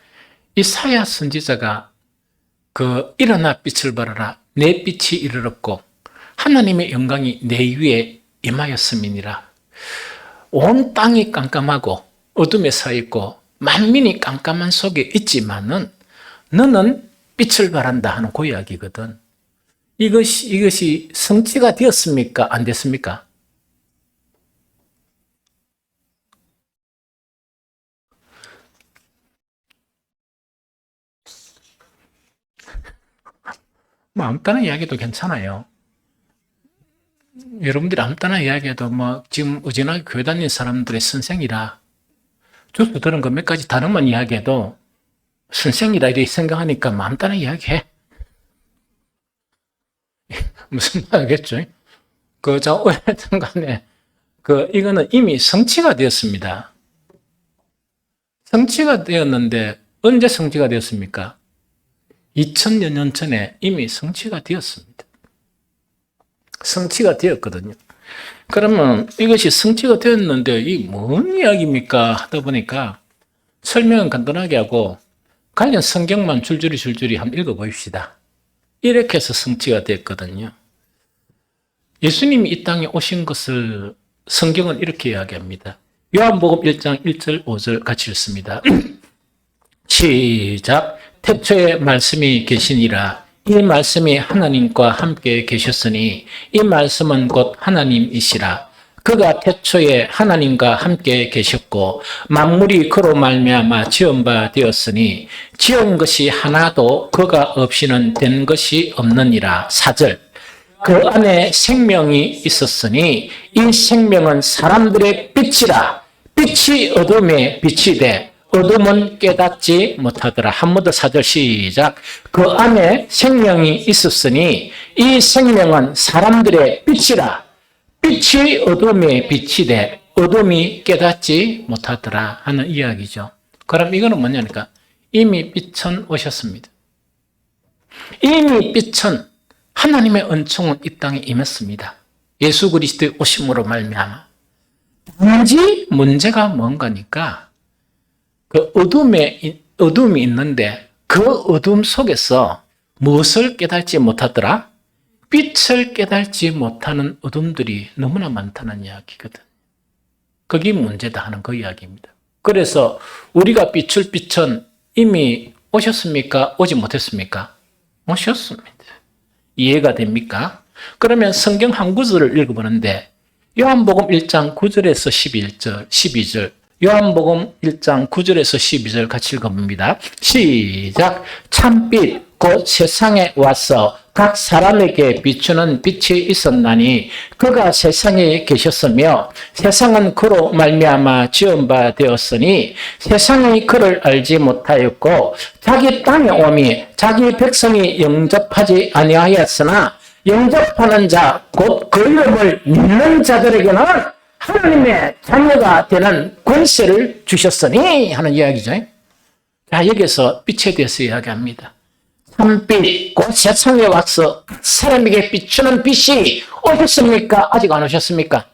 이 사야 선지자가 일어나 빛을 발하라. 내 빛이 이르렀고 하나님의 영광이 내 위에 임하였음이니라. 온 땅이 깜깜하고 어둠에 서 있고 만민이 깜깜한 속에 있지만은 너는 빛을 발한다 하는 그 이야기거든. 이것이 성취가 되었습니까? 안 됐습니까? 뭐 아무 따나 이야기해도 괜찮아요. 여러분들이 아무 따나 이야기해도 뭐 지금 의진하게 교회 다니는 사람들의 선생이라 주스 들은 거 몇 가지 단어만 이야기해도 선생이라 이렇게 생각하니까 마음 따라 이야기해. 무슨 말이겠죠? 어쨌든 간에, 이거는 이미 성취가 되었습니다. 성취가 되었는데, 언제 성취가 되었습니까? 2000여 년 전에 이미 성취가 되었습니다. 성취가 되었거든요. 그러면 이것이 성취가 되었는데, 이 뭔 이야기입니까? 하다 보니까 설명은 간단하게 하고, 관련 성경만 줄줄이 한번 읽어보십시다. 이렇게 해서 성취가 됐거든요. 예수님이 이 땅에 오신 것을 성경은 이렇게 이야기합니다. 요한복음 1장 1절 5절 같이 읽습니다. 시작. 태초에 말씀이 계시니라. 이 말씀이 하나님과 함께 계셨으니 이 말씀은 곧 하나님이시라. 그가 태초에 하나님과 함께 계셨고 만물이 그로 말미암아 지은 바 되었으니 지은 것이 하나도 그가 없이는 된 것이 없느니라. 4절. 그 안에 생명이 있었으니 이 생명은 사람들의 빛이라. 빛이 어둠에 빛이 돼 어둠은 깨닫지 못하더라. 한 번 더 4절 시작. 그 안에 생명이 있었으니 이 생명은 사람들의 빛이라. 빛이 어둠에 빛이 돼 어둠이 깨닫지 못하더라 하는 이야기죠. 그럼 이거는 뭐냐니까 이미 빛은 오셨습니다. 이미 빛은 하나님의 은총은 이 땅에 임했습니다. 예수 그리스도의 오심으로 말미암아. 단지 문제가 뭔가니까 그 어둠이 있는데 그 어둠 속에서 무엇을 깨닫지 못하더라? 빛을 깨닫지 못하는 어둠들이 너무나 많다는 이야기거든. 그게 문제다 하는 그 이야기입니다. 그래서 우리가 비출 빛은 이미 오셨습니까? 오지 못했습니까? 오셨습니다. 이해가 됩니까? 그러면 성경 한 구절을 읽어보는데 요한복음 1장 9절에서 12절 요한복음 1장 9절에서 12절 같이 읽어봅니다. 시작. 참빛 곧 세상에 와서 각 사람에게 비추는 빛이 있었나니 그가 세상에 계셨으며 세상은 그로 말미암아 지은 바 되었으니 세상이 그를 알지 못하였고 자기 땅에 오미 자기 백성이 영접하지 아니하였으나 영접하는 자 곧 그 이름을 믿는 자들에게는 하나님의 자녀가 되는 권세를 주셨으니 하는 이야기죠. 자, 여기서 빛에 대해서 이야기합니다. 참빛 곧 세상에 와서 사람에게 비추는 빛이 오셨습니까? 아직 안 오셨습니까?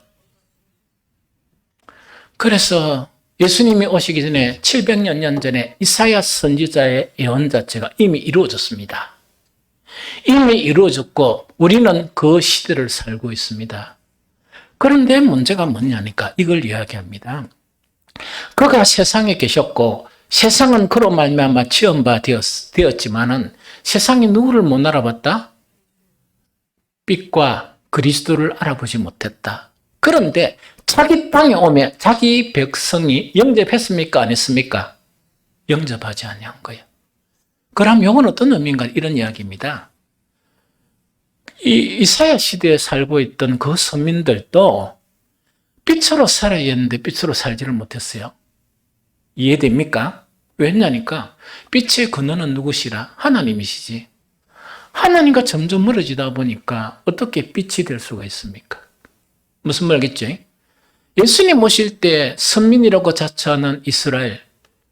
그래서 예수님이 오시기 전에 700년 전에 이사야 선지자의 예언 자체가 이미 이루어졌습니다. 이미 이루어졌고 우리는 그 시대를 살고 있습니다. 그런데 문제가 뭐냐니까 이걸 이야기합니다. 그가 세상에 계셨고 세상은 그로 말미암아 지은 바 되었지만은 세상이 누구를 못 알아봤다? 빛과 그리스도를 알아보지 못했다. 그런데 자기 땅에 오면 자기 백성이 영접했습니까? 안 했습니까? 영접하지 아니한 거예요. 그럼 이건 어떤 의미인가? 이런 이야기입니다. 이 이사야 시대에 살고 있던 그 서민들도 빛으로 살아야 했는데 빛으로 살지를 못했어요. 이해됩니까? 왜냐니까 빛의 근원은 누구시라? 하나님이시지. 하나님과 점점 멀어지다 보니까 어떻게 빛이 될 수가 있습니까? 무슨 말겠죠? 예수님 오실 때 선민이라고 자처하는 이스라엘,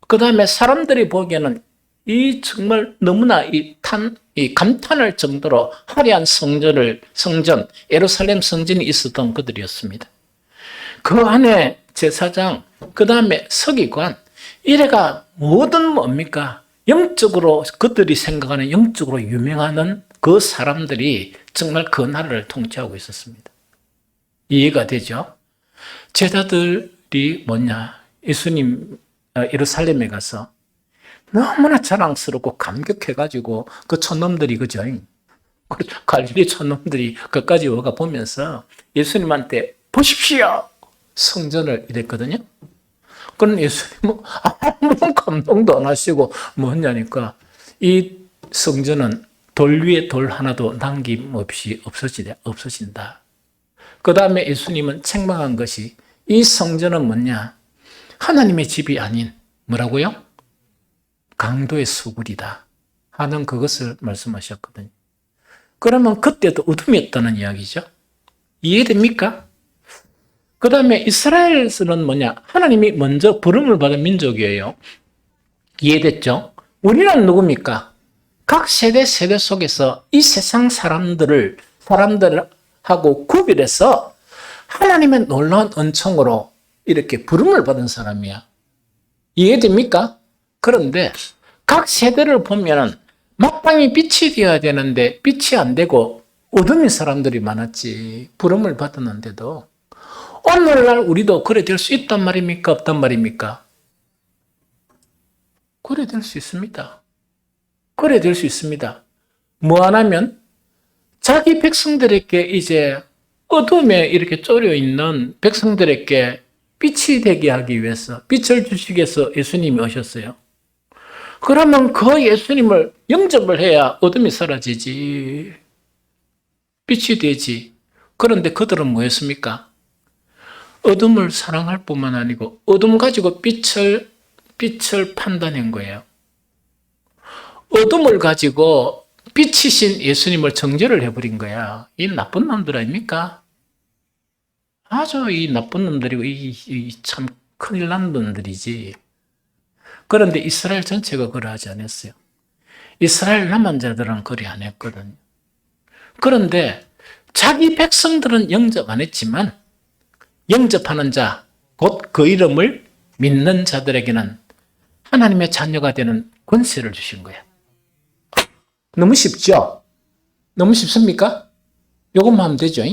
그 다음에 사람들이 보기에는 이 정말 너무나 이 감탄할 정도로 화려한 성전, 예루살렘 성전이 있었던 그들이었습니다. 그 안에 제사장, 그 다음에 서기관, 이래가 모든 뭡니까? 영적으로 그들이 생각하는 영적으로 유명하는 그 사람들이 정말 그 나라를 통치하고 있었습니다. 이해가 되죠? 제자들이 뭐냐? 예수님 예루살렘에 가서 너무나 자랑스럽고 감격해가지고 그 촌놈들이 그죠? 갈릴리 촌놈들이 그까지 와가 보면서 예수님한테 보십시오! 성전을 이랬거든요. 그런 예수님은 아무런 감동도 안 하시고 뭐냐니까 이 성전은 돌 위에 돌 하나도 남김없이 없어진다. 그 다음에 예수님은 책망한 것이 이 성전은 뭐냐? 하나님의 집이 아닌 뭐라고요? 강도의 수굴이다 하는 그것을 말씀하셨거든요. 그러면 그때도 어둠이었다는 이야기죠. 이해됩니까? 그 다음에 이스라엘은 뭐냐? 하나님이 먼저 부름을 받은 민족이에요. 이해됐죠? 우리는 누굽니까? 각 세대 속에서 이 세상 사람들하고 구별해서 하나님의 놀라운 은총으로 이렇게 부름을 받은 사람이야. 이해됩니까? 그런데 각 세대를 보면은 마땅히 빛이 되어야 되는데 빛이 안 되고 어둠인 사람들이 많았지. 부름을 받았는데도 오늘날 우리도 그래 될 수 있단 말입니까? 없단 말입니까? 그래 될 수 있습니다. 그래 될 수 있습니다. 뭐 하냐면 자기 백성들에게 이제 어둠에 이렇게 쪼려 있는 백성들에게 빛이 되게 하기 위해서 빛을 주시기 위해서 예수님이 오셨어요. 그러면 그 예수님을 영접을 해야 어둠이 사라지지. 빛이 되지. 그런데 그들은 뭐였습니까? 어둠을 사랑할 뿐만 아니고 어둠 가지고 빛을 판단한 거예요. 어둠을 가지고 빛이신 예수님을 정죄를 해버린 거야. 이 나쁜 놈들 아닙니까? 아주 이 나쁜 놈들이고 이 참 큰일 난 놈들이지. 그런데 이스라엘 전체가 그러하지 않았어요. 이스라엘 남은 자들은 그리 안 했거든요. 그런데 자기 백성들은 영접 안 했지만 영접하는 자, 곧 그 이름을 믿는 자들에게는 하나님의 자녀가 되는 권세를 주신 거예요. 너무 쉽죠? 너무 쉽습니까? 요것만 하면 되죠.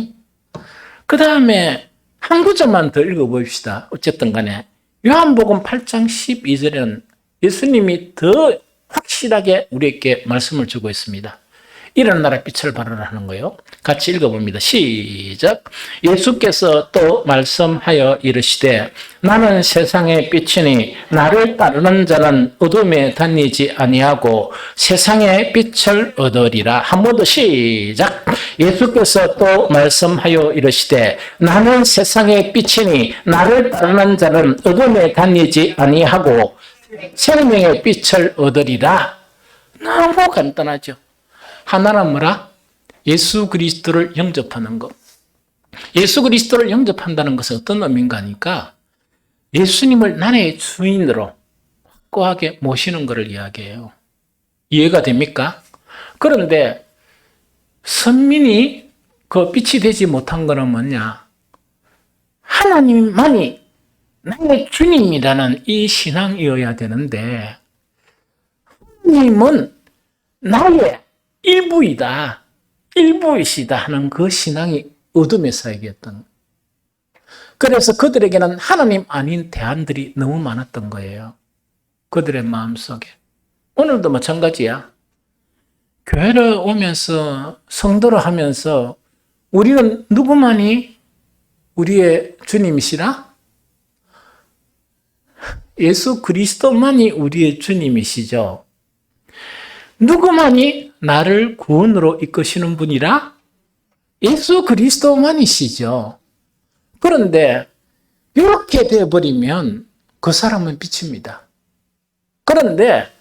그 다음에 한 구절만 더 읽어봅시다. 어쨌든 간에 요한복음 8장 12절에는 예수님이 더 확실하게 우리에게 말씀을 주고 있습니다. 일어나라 빛을 발하라 하는 거예요. 같이 읽어봅니다. 시작. 예수께서 또 말씀하여 이르시되 나는 세상의 빛이니 나를 따르는 자는 어둠에 다니지 아니하고 세상의 빛을 얻으리라. 한 번 더 시작. 예수께서 또 말씀하여 이르시되 나는 세상의 빛이니 나를 따르는 자는 어둠에 다니지 아니하고 생명의 빛을 얻으리라. 너무 간단하죠. 하나는 뭐라? 예수 그리스도를 영접하는 것. 예수 그리스도를 영접한다는 것은 어떤 의미인가 하니까 예수님을 나의 주인으로 확고하게 모시는 것을 이야기해요. 이해가 됩니까? 그런데 선민이 그 빛이 되지 못한 것은 뭐냐? 하나님만이 나의 주님이라는 이 신앙이어야 되는데 하나님은 나의 일부이다. 일부이시다 하는 그 신앙이 어둠에 쌓이겠던. 그래서 그들에게는 하나님 아닌 대안들이 너무 많았던 거예요. 그들의 마음속에. 오늘도 마찬가지야. 교회를 오면서 성도를 하면서 우리는 누구만이 우리의 주님이시라? 예수 그리스도만이 우리의 주님이시죠. 누구만이 나를 구원으로 이끄시는 분이라? 예수 그리스도만이시죠. 그런데 이렇게 되어버리면 그 사람은 빛입니다. 그런데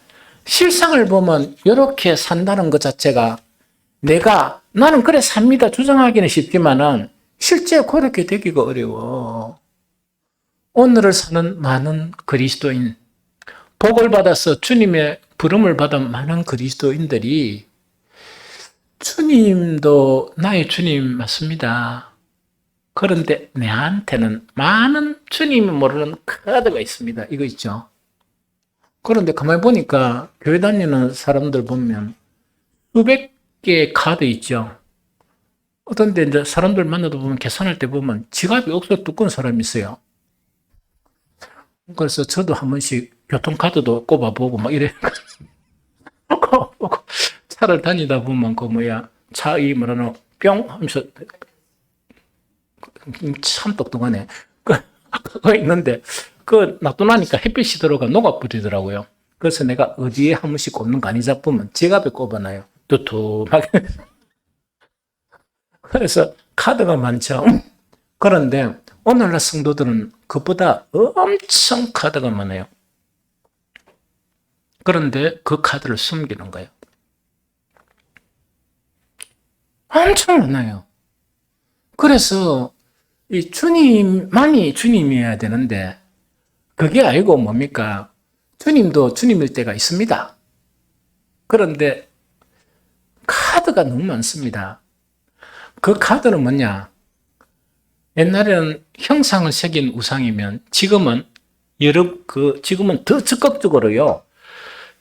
실상을 보면 이렇게 산다는 것 자체가 나는 그래 삽니다 주장하기는 쉽지만은 실제 그렇게 되기가 어려워. 오늘을 사는 많은 그리스도인, 복을 받아서 주님의 부름을 받은 많은 그리스도인들이 주님도 나의 주님 맞습니다. 그런데 내한테는 많은 주님이 모르는 카드가 있습니다. 이거 있죠. 그런데 가만히 보니까 교회 다니는 사람들 보면 수백 개의 카드 있죠. 어떤 데 이제 사람들 만나다 보면 계산할 때 보면 지갑이 억수로 두꺼운 사람이 있어요. 그래서 저도 한 번씩 교통카드도 꼽아보고 막 이래. 차를 다니다 보면 차 이 뭐라노 뿅 하면서 참 똑똑하네. 그거 있는데 놔두나니까 햇빛이 들어가 녹아버리더라고요. 그래서 내가 어디에 한 번씩 꼽는 거 아니 잡으면 지갑에 꼽아놔요. 두툼하게. 그래서 카드가 많죠. 그런데 오늘날 성도들은 그보다 엄청 카드가 많아요. 그런데 그 카드를 숨기는 거예요. 엄청 많아요. 그래서 이 주님만이 주님이어야 되는데 그게 아니고 뭡니까? 주님도 주님일 때가 있습니다. 그런데 카드가 너무 많습니다. 그 카드는 뭐냐? 옛날에는 형상을 새긴 우상이면 지금은 지금은 더 적극적으로요.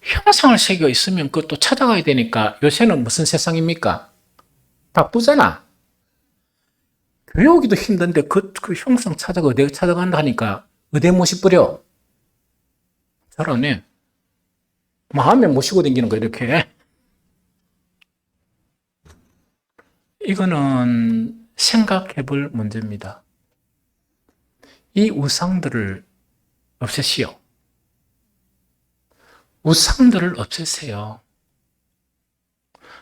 형상을 새겨 있으면 그것도 찾아가야 되니까 요새는 무슨 세상입니까? 바쁘잖아. 교회 오기도 힘든데 그 형상 어디 찾아간다 하니까 어디에 모시뿌려? 잘하네. 마음에 모시고 다니는 거 이렇게. 이거는 생각해 볼 문제입니다. 이 우상들을 없애시오. 우상들을 없애세요.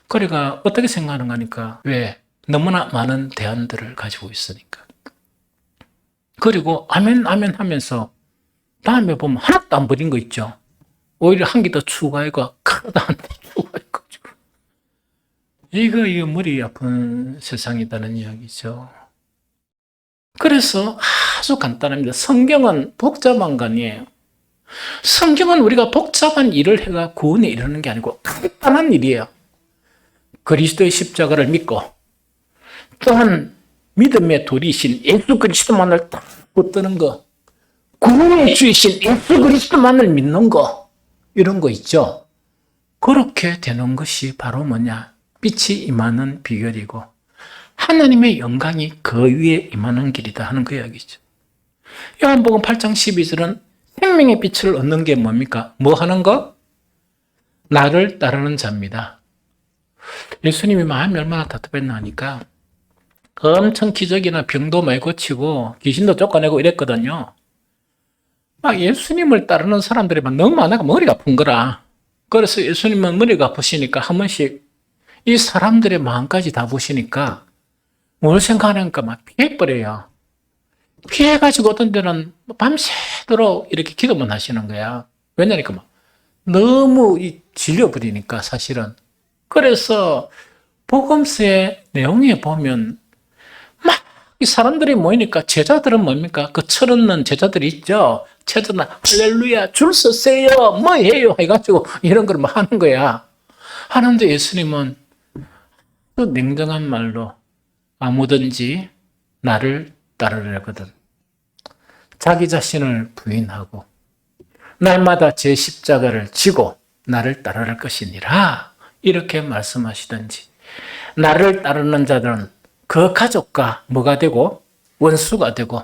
그러니까 어떻게 생각하는 거니까? 왜? 너무나 많은 대안들을 가지고 있으니까. 그리고 아멘 아멘 하면서 다음에 보면 하나도 안 버린 거 있죠. 오히려 한 개 더 추가해가 하나도 안 추가해가지고 이거 머리 아픈 세상이다는 이야기죠. 그래서 아주 간단합니다. 성경은 복잡한 거 아니에요. 성경은 우리가 복잡한 일을 해가 구원에 이르는 게 아니고 간단한 일이에요. 그리스도의 십자가를 믿고 또한 믿음의 도리이신 예수 그리스도만을 딱 붙드는 거, 구원의 주이신 예수 그리스도만을 믿는 거, 이런 거 있죠. 그렇게 되는 것이 바로 뭐냐? 빛이 임하는 비결이고 하나님의 영광이 그 위에 임하는 길이다 하는 그 이야기죠. 요한복음 8장 12절은 생명의 빛을 얻는 게 뭡니까? 뭐 하는 거? 나를 따르는 자입니다. 예수님이 마음이 얼마나 답답했나 하니까 엄청 기적이나 병도 많이 고치고 귀신도 쫓아내고 이랬거든요. 막 예수님을 따르는 사람들이 막 너무 많아가 머리가 아픈 거라. 그래서 예수님은 머리가 아프시니까 한 번씩 이 사람들의 마음까지 다 보시니까 뭘 생각하는가 막 피해버려요. 피해가지고 어떤 데는 밤새도록 이렇게 기도만 하시는 거야. 왜냐니까 막 너무 질려버리니까 사실은. 그래서 복음서의 내용에 보면 막 이 사람들이 모이니까 제자들은 뭡니까? 그 철없는 제자들이 있죠. 제자들은 할렐루야 줄 서세요 뭐 해요 해가지고 이런 걸 막 하는 거야. 하는데 예수님은 또 냉정한 말로 아무든지 나를 따르려거든 자기 자신을 부인하고 날마다 제 십자가를 지고 나를 따르할 것이니라 이렇게 말씀하시든지 나를 따르는 자들은 그 가족과 뭐가 되고 원수가 되고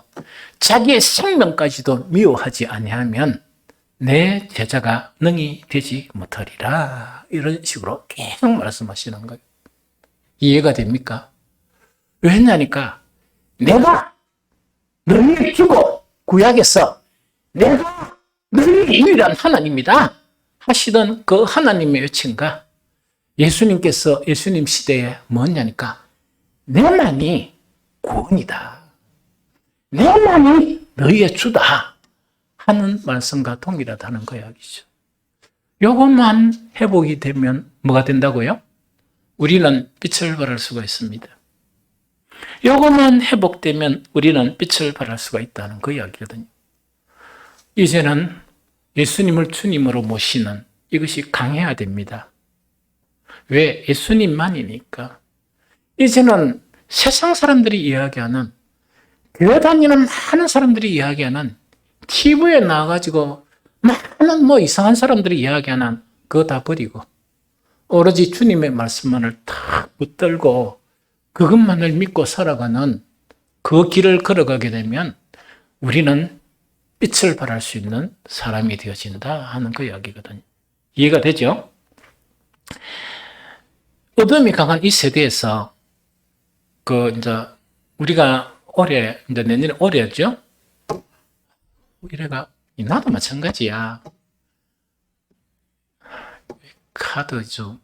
자기의 생명까지도 미워하지 아니하면 내 제자가 능히 되지 못하리라 이런 식으로 계속 말씀하시는 거예요. 이해가 됩니까? 왜냐니까 내가 너희를 주고 구약에서 내가 너희의 유일한 하나님이다 하시던 그 하나님의 여친과 예수님께서 예수님 시대에 뭐냐니까 내만이 구원이다. 내만이 너희의 주다 하는 말씀과 동일하다는 거 이야기죠. 이것만 회복이 되면 뭐가 된다고요? 우리는 빛을 발할 수가 있습니다. 이것만 회복되면 우리는 빛을 발할 수가 있다는 그 이야기거든요. 이제는 예수님을 주님으로 모시는 이것이 강해야 됩니다. 왜? 예수님만이니까. 이제는 세상 사람들이 이야기하는 교회 다니는 많은 사람들이 이야기하는 TV에 나와가지고 많은 이상한 사람들이 이야기하는 그거 다 버리고 오로지 주님의 말씀만을 탁 붙들고 그것만을 믿고 살아가는 그 길을 걸어가게 되면 우리는 빛을 발할 수 있는 사람이 되어진다 하는 그 이야기거든요. 이해가 되죠? 어둠이 강한 이 세대에서 이제 우리가 올해 이제 내년에 올해죠. 이래가 나도 마찬가지야. 카드 좀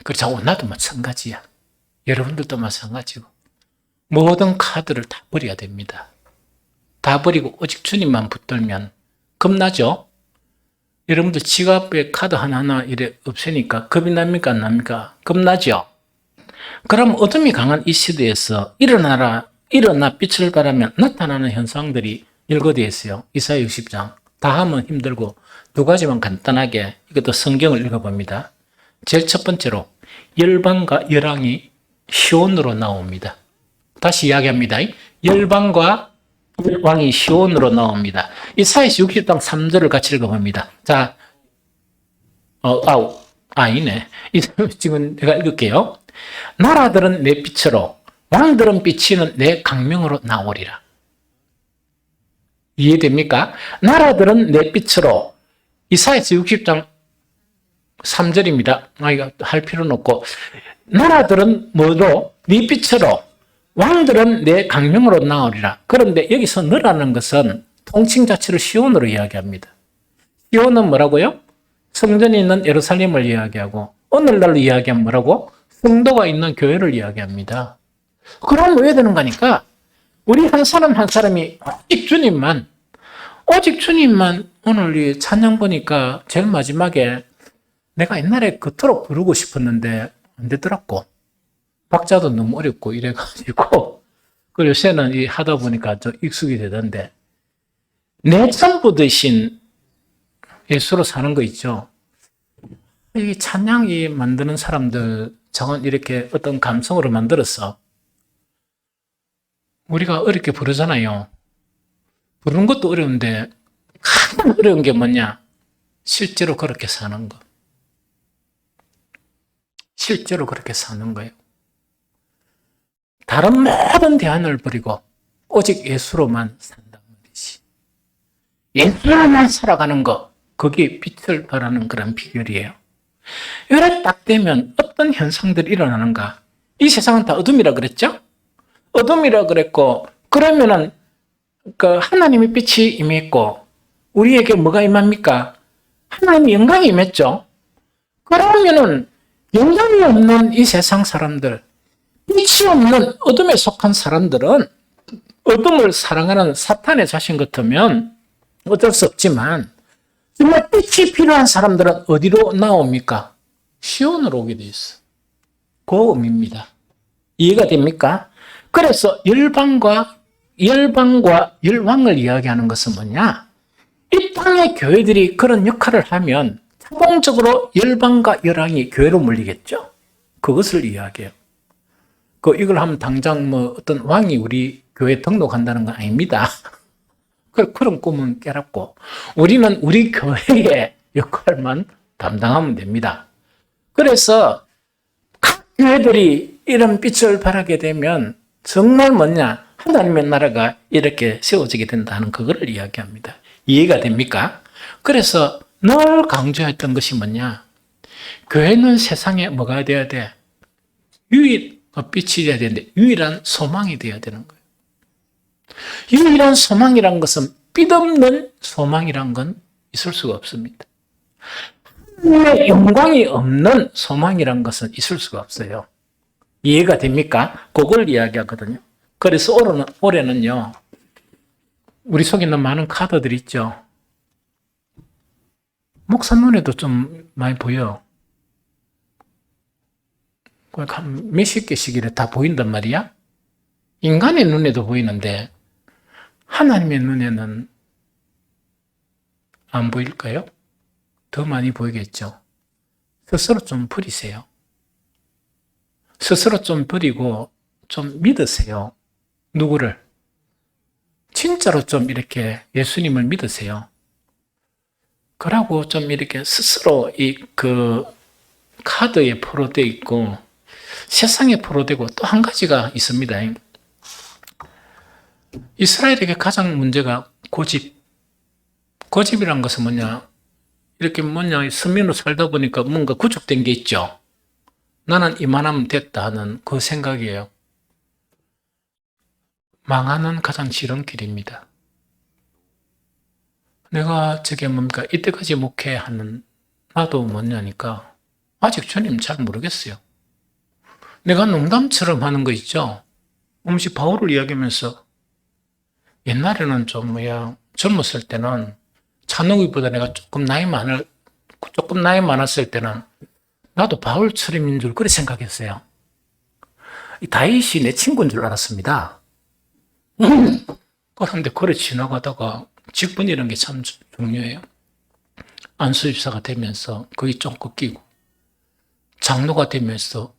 그렇죠. 나도 마찬가지야. 여러분들도 마찬가지고 모든 카드를 다 버려야 됩니다. 다 버리고 오직 주님만 붙들면 겁나죠? 여러분들 지갑에 카드 하나하나 이래 없으니까 겁이 납니까 안 납니까? 겁나죠? 그럼 어둠이 강한 이 시대에서 일어나 빛을 발하면 나타나는 현상들이 일거되어 있어요. 이사야 60장. 다 하면 힘들고 두 가지만 간단하게 이것도 성경을 읽어봅니다. 제일 첫 번째로 열방과 열왕이 시온으로 나옵니다. 다시 이야기합니다. 열방과 열왕이 시온으로 나옵니다. 이사야서 60장 3절을 같이 읽어봅니다. 자, 아니네. 지금 내가 읽을게요. 나라들은 내 빛으로 왕들은 비치는 내 강명으로 나오리라. 이해됩니까? 나라들은 내 빛으로 이사야서 60장 3절입니다. 이거 할 필요는 없고 나라들은 뭐로? 네 빛으로 왕들은 내 강명으로 나오리라. 그런데 여기서 너라는 것은 통칭 자체를 시온으로 이야기합니다. 시온은 뭐라고요? 성전이 있는 예루살렘을 이야기하고 오늘날로 이야기하면 뭐라고? 성도가 있는 교회를 이야기합니다. 그럼 왜 되는 거니까 우리 한 사람 한 사람이 오직 주님만 오늘 이 찬양 보니까 제일 마지막에 내가 옛날에 그토록 부르고 싶었는데 안 되더라고. 박자도 너무 어렵고 이래가지고 그리고 요새는 이 하다 보니까 좀 익숙이 되던데 내 전부 되신 예수로 사는 거 있죠. 이 찬양이 만드는 사람들 저건 이렇게 어떤 감성으로 만들었어. 우리가 어렵게 부르잖아요. 부르는 것도 어려운데 가장 어려운 게 뭐냐? 실제로 그렇게 사는 거. 실제로 그렇게 사는 거예요. 다른 모든 대안을 버리고 오직 예수로만 산다는 말이지. 예수로만 살아가는 거, 그게 빛을 발하는 그런 비결이에요. 이래 딱 되면 어떤 현상들이 일어나는가? 이 세상은 다 어둠이라 그랬죠? 어둠이라 그랬고, 그러면은 그 하나님의 빛이 임했고, 우리에게 뭐가 임합니까? 하나님의 영광이 임했죠? 그러면은 영광이 없는 이 세상 사람들, 빛이 없는 어둠에 속한 사람들은 어둠을 사랑하는 사탄의 자신 같으면 어쩔 수 없지만 정말 빛이 필요한 사람들은 어디로 나옵니까? 시온으로 오게 돼 있어. 그 의미입니다. 이해가 됩니까? 그래서 열방과 열왕을 이야기하는 것은 뭐냐? 이 땅의 교회들이 그런 역할을 하면 자동적으로 열방과 열왕이 교회로 몰리겠죠. 그것을 이야기해요. 이걸 하면 당장 뭐 어떤 왕이 우리 교회에 등록한다는 건 아닙니다. 그런 꿈은 깨닫고 우리는 우리 교회의 역할만 담당하면 됩니다. 그래서 각 교회들이 이런 빛을 발하게 되면 정말 뭐냐? 하나님의 나라가 이렇게 세워지게 된다는 그거를 이야기합니다. 이해가 됩니까? 그래서 늘 강조했던 것이 뭐냐? 교회는 세상에 뭐가 되어야 돼? 빛이 되어야 되는데 유일한 소망이 되어야 되는 거예요. 유일한 소망이란 것은 빛 없는 소망이란 건 있을 수가 없습니다. 하나님의 영광이 없는 소망이란 것은 있을 수가 없어요. 이해가 됩니까? 그걸 이야기하거든요. 그래서 올해는요, 우리 속에 있는 많은 카드들 있죠. 목사 눈에도 좀 많이 보여. 몇십 개씩 이래 다 보인단 말이야? 인간의 눈에도 보이는데, 하나님의 눈에는 안 보일까요? 더 많이 보이겠죠. 스스로 좀 버리세요. 스스로 좀 버리고 좀 믿으세요. 누구를? 진짜로 좀 이렇게 예수님을 믿으세요. 그러고 좀 이렇게 스스로 그 카드에 포로되어 있고 세상에 포로되고 또 한 가지가 있습니다. 이스라엘에게 가장 문제가 고집이란 것은 뭐냐? 이렇게 서민으로 살다 보니까 뭔가 구축된 게 있죠. 나는 이만하면 됐다 하는 그 생각이에요. 망하는 가장 지름길입니다. 내가 저게 뭡니까? 이때까지 목회하는 나도 뭐냐니까 아직 주님 잘 모르겠어요. 내가 농담처럼 하는 거 있죠? 음식 바울을 이야기하면서 옛날에는 좀 젊었을 때는 찬욱이보다 내가 조금 나이 많았을 때는 나도 바울처럼인 줄 그렇게 생각했어요. 이 다윗이 내 친구인 줄 알았습니다. 그런데 그래 지나가다가 직분이라는 게 참 중요해요. 안수집사가 되면서 거의 좀 꺾이고 장로가 되면서